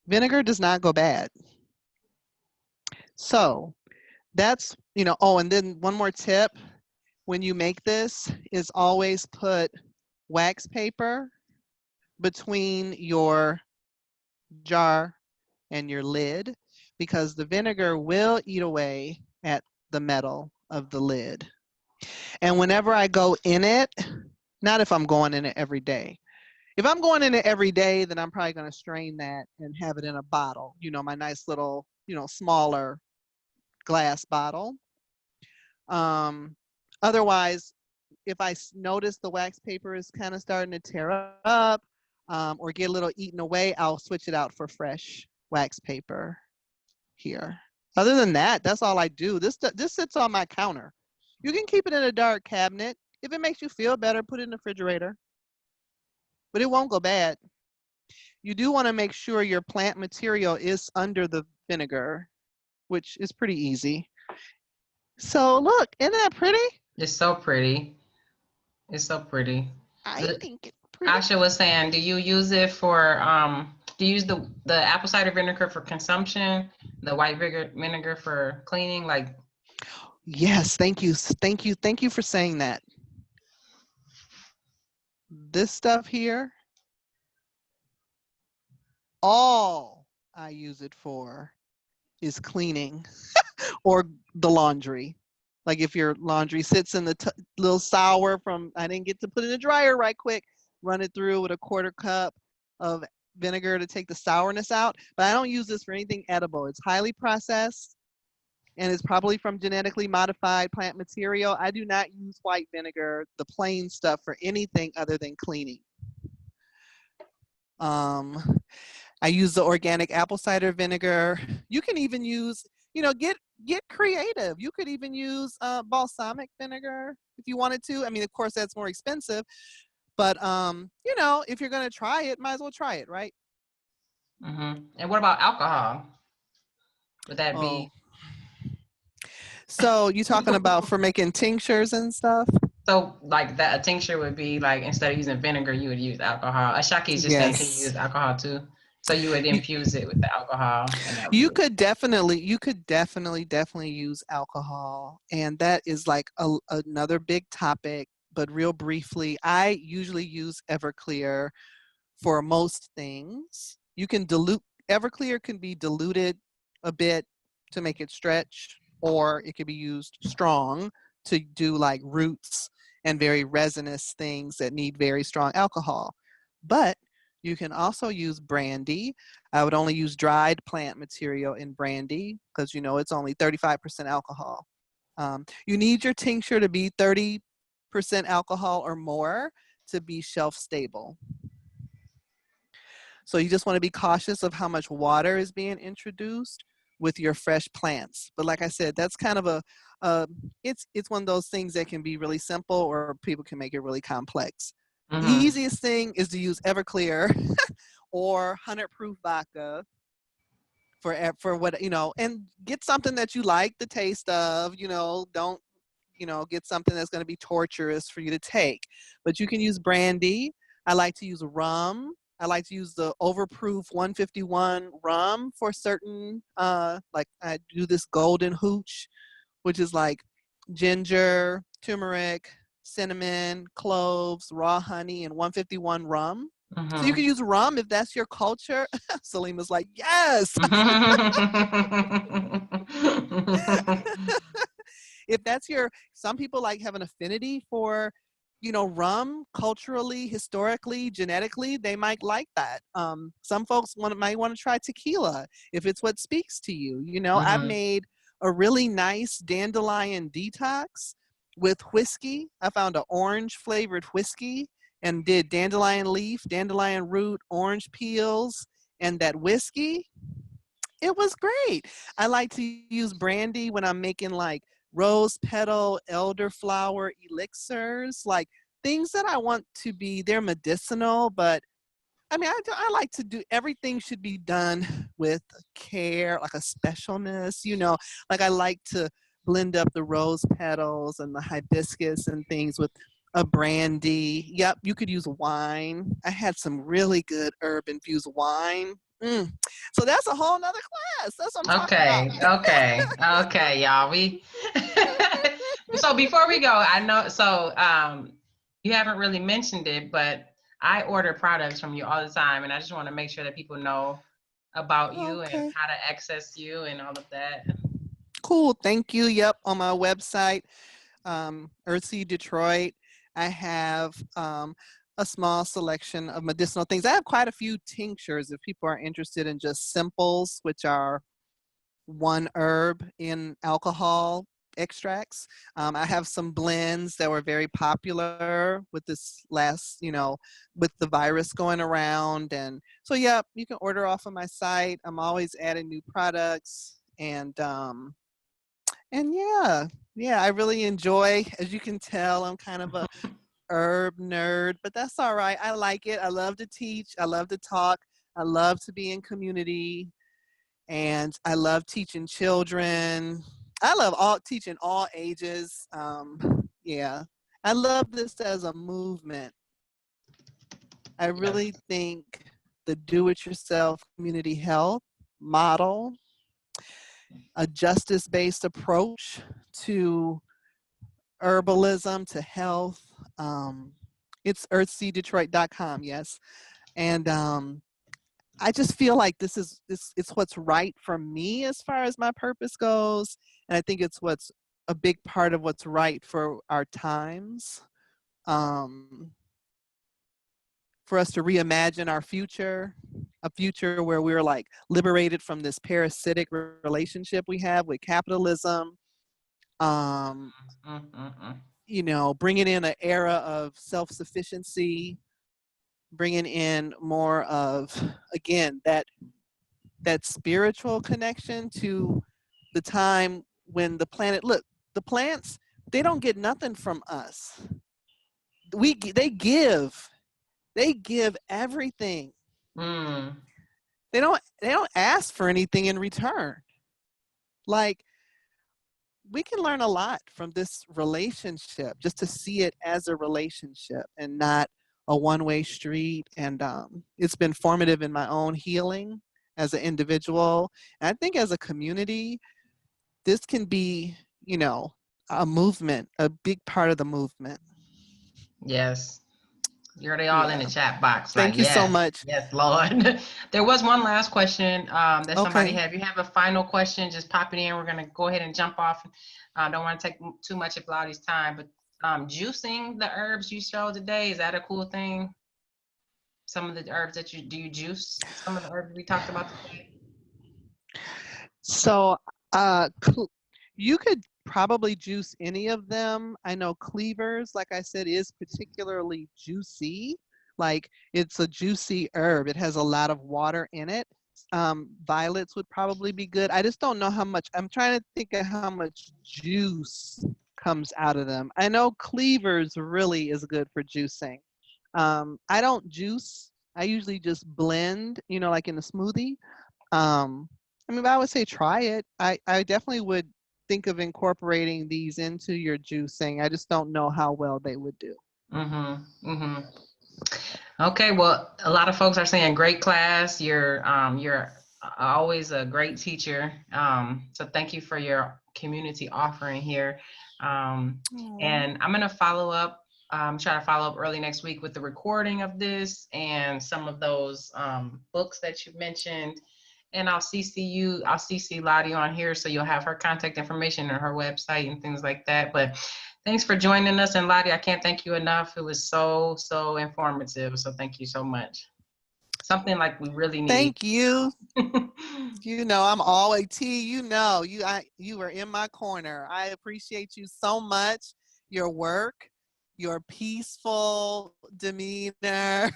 Vinegar does not go bad. So that's, you know, oh, and then one more tip when you make this is always put wax paper between your jar and your lid, because the vinegar will eat away at the metal of the lid. And whenever I go in it, not if I'm going in it every day. If I'm going in it every day, then I'm probably going to strain that and have it in a bottle, you know, my nice little, you know, smaller glass bottle. Otherwise, if I notice the wax paper is kind of starting to tear up or get a little eaten away, I'll switch it out for fresh wax paper here. Other than that, that's all I do. This sits on my counter. You can keep it in a dark cabinet. If it makes you feel better, put it in the refrigerator. But it won't go bad. You do want to make sure your plant material is under the vinegar, which is pretty easy. So look, isn't that pretty? It's so pretty. It's so pretty. I think it's pretty. Asha was saying, do you use it for do you use the apple cider vinegar for consumption, the white vinegar for cleaning? Like, Yes, thank you. Thank you for saying that. This stuff here, all I use it for is cleaning or the laundry. Like if your laundry sits in the little sour from, I didn't get to put it in the dryer right quick, run it through with a 1/4 cup of vinegar to take the sourness out. But I don't use this for anything edible. It's highly processed and it's probably from genetically modified plant material. I do not use white vinegar, the plain stuff, for anything other than cleaning. I use the organic apple cider vinegar. You can even use, you know, get creative. You could even use balsamic vinegar if you wanted to. I mean, of course, that's more expensive, but you know, if you're gonna try it, might as well try it, right? and what about alcohol? Would that be? So you talking about for making tinctures and stuff? So like that, a tincture would be like, instead of using vinegar, you would use alcohol. Ashaki is just saying, can you use alcohol too? So you would infuse it with the alcohol. You could definitely use alcohol, and that is like another big topic. But real briefly, I usually use Everclear for most things. You can dilute, Everclear can be diluted a bit to make it stretch, or it could be used strong to do like roots and very resinous things that need very strong alcohol. But you can also use brandy. I would only use dried plant material in brandy because, you know, it's only 35% alcohol. You need your tincture to be 30% alcohol or more to be shelf stable. So you just want to be cautious of how much water is being introduced with your fresh plants. But like I said, that's kind of it's one of those things that can be really simple, or people can make it really complex. The easiest thing is to use Everclear or 100 proof vodka for what, you know, and get something that you like the taste of, you know, don't, you know, get something that's going to be torturous for you to take. But you can use brandy. I like to use rum. I like to use the overproof 151 rum for certain, like I do this golden hooch, which is like ginger, turmeric, cinnamon, cloves, raw honey, and 151 rum. So you can use rum if that's your culture. Salima's like, yes. If that's some people like have an affinity for, you know, rum culturally, historically, genetically, they might like that. Some folks might want to try tequila if it's what speaks to you. You know, I've made a really nice dandelion detox with whiskey. I found an orange flavored whiskey and did dandelion leaf, dandelion root, orange peels, and that whiskey. It was great. I like to use brandy when I'm making like rose petal, elderflower elixirs, like things that I want to be, they're medicinal, but I mean, I like to do, everything should be done with care, like a specialness, you know, like I like to blend up the rose petals and the hibiscus and things with a brandy. Yep, you could use wine. I had some really good herb infused wine. So that's a whole nother class. That's what I'm talking Okay, about. okay, y'all. We so before we go, I know you haven't really mentioned it, but I order products from you all the time, and I just want to make sure that people know about you and Okay. how to access you and all of that. Cool. Thank you. Yep. On my website, Earthsea Detroit, I have a small selection of medicinal things. I have quite a few tinctures if people are interested in just simples, which are one herb in alcohol extracts. I have some blends that were very popular with this last, with the virus going around. And so, yeah, you can order off of my site. I'm always adding new products. And yeah, I really enjoy, as you can tell, I'm kind of a herb nerd, but that's all right. I like it. I love to teach. I love to talk. I love to be in community. And I love teaching children. I love teaching all ages. Yeah, I love this as a movement. I really think the do-it-yourself community health model, a justice-based approach to herbalism, to health. It's earthseadetroit.com, yes. And I just feel like it's what's right for me as far as my purpose goes. And I think it's what's a big part of what's right for our times. For us to reimagine our future, a future where we're like liberated from this parasitic relationship we have with capitalism. Bringing in an era of self-sufficiency, bringing in more of, again, that spiritual connection to the time when the planet, look, the plants, they don't get nothing from us. They give everything. They don't ask for anything in return. Like, we can learn a lot from this relationship, just to see it as a relationship and not a one-way street. And it's been formative in my own healing as an individual. And I think as a community, this can be, a movement, a big part of the movement. Yes. You're all in the chat box. Thank you so much. Yes, Lord. There was one last question that somebody Okay. had. If you have a final question, just pop it in. We're going to go ahead and jump off. Don't want to take too much of Lottie's time, but juicing the herbs you showed today, is that a cool thing? Some of the herbs that do you juice some of the herbs we talked about today? So you could probably juice any of them. I know cleavers, like I said, is particularly juicy. Like, it's a juicy herb. It has a lot of water in it. Violets would probably be good. I just don't know how much. I'm trying to think of how much juice comes out of them. I know cleavers really is good for juicing. I don't juice. I usually just blend, like in a smoothie. But I would say try it. I definitely would think of incorporating these into your juicing. I just don't know how well they would do. Okay, well, a lot of folks are saying great class. You're always a great teacher. So thank you for your community offering here. And I'm gonna follow up. Try to follow up early next week with the recording of this and some of those books that you mentioned. And I'll CC Lottie on here, so you'll have her contact information and her website and things like that. But thanks for joining us. And Lottie, I can't thank you enough. It was so informative. So thank you so much. Something like we really need. Thank you. I'm always you were in my corner. I appreciate you so much. Your work, your peaceful demeanor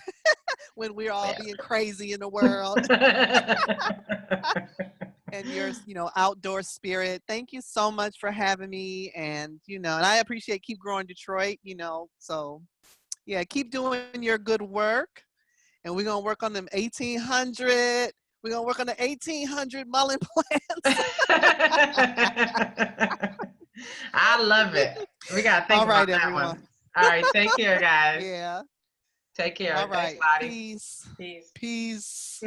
when we're all being crazy in the world. And your, outdoor spirit. Thank you so much for having me. And, and I appreciate Keep Growing Detroit, so yeah, keep doing your good work. And we're going to work on them 1800. We're going to work on the 1800 mullein plants. I love it. We got to think about that one. All right. Take care, guys. Yeah. Take care. All Thanks, right. Lottie. Peace. Peace. Peace.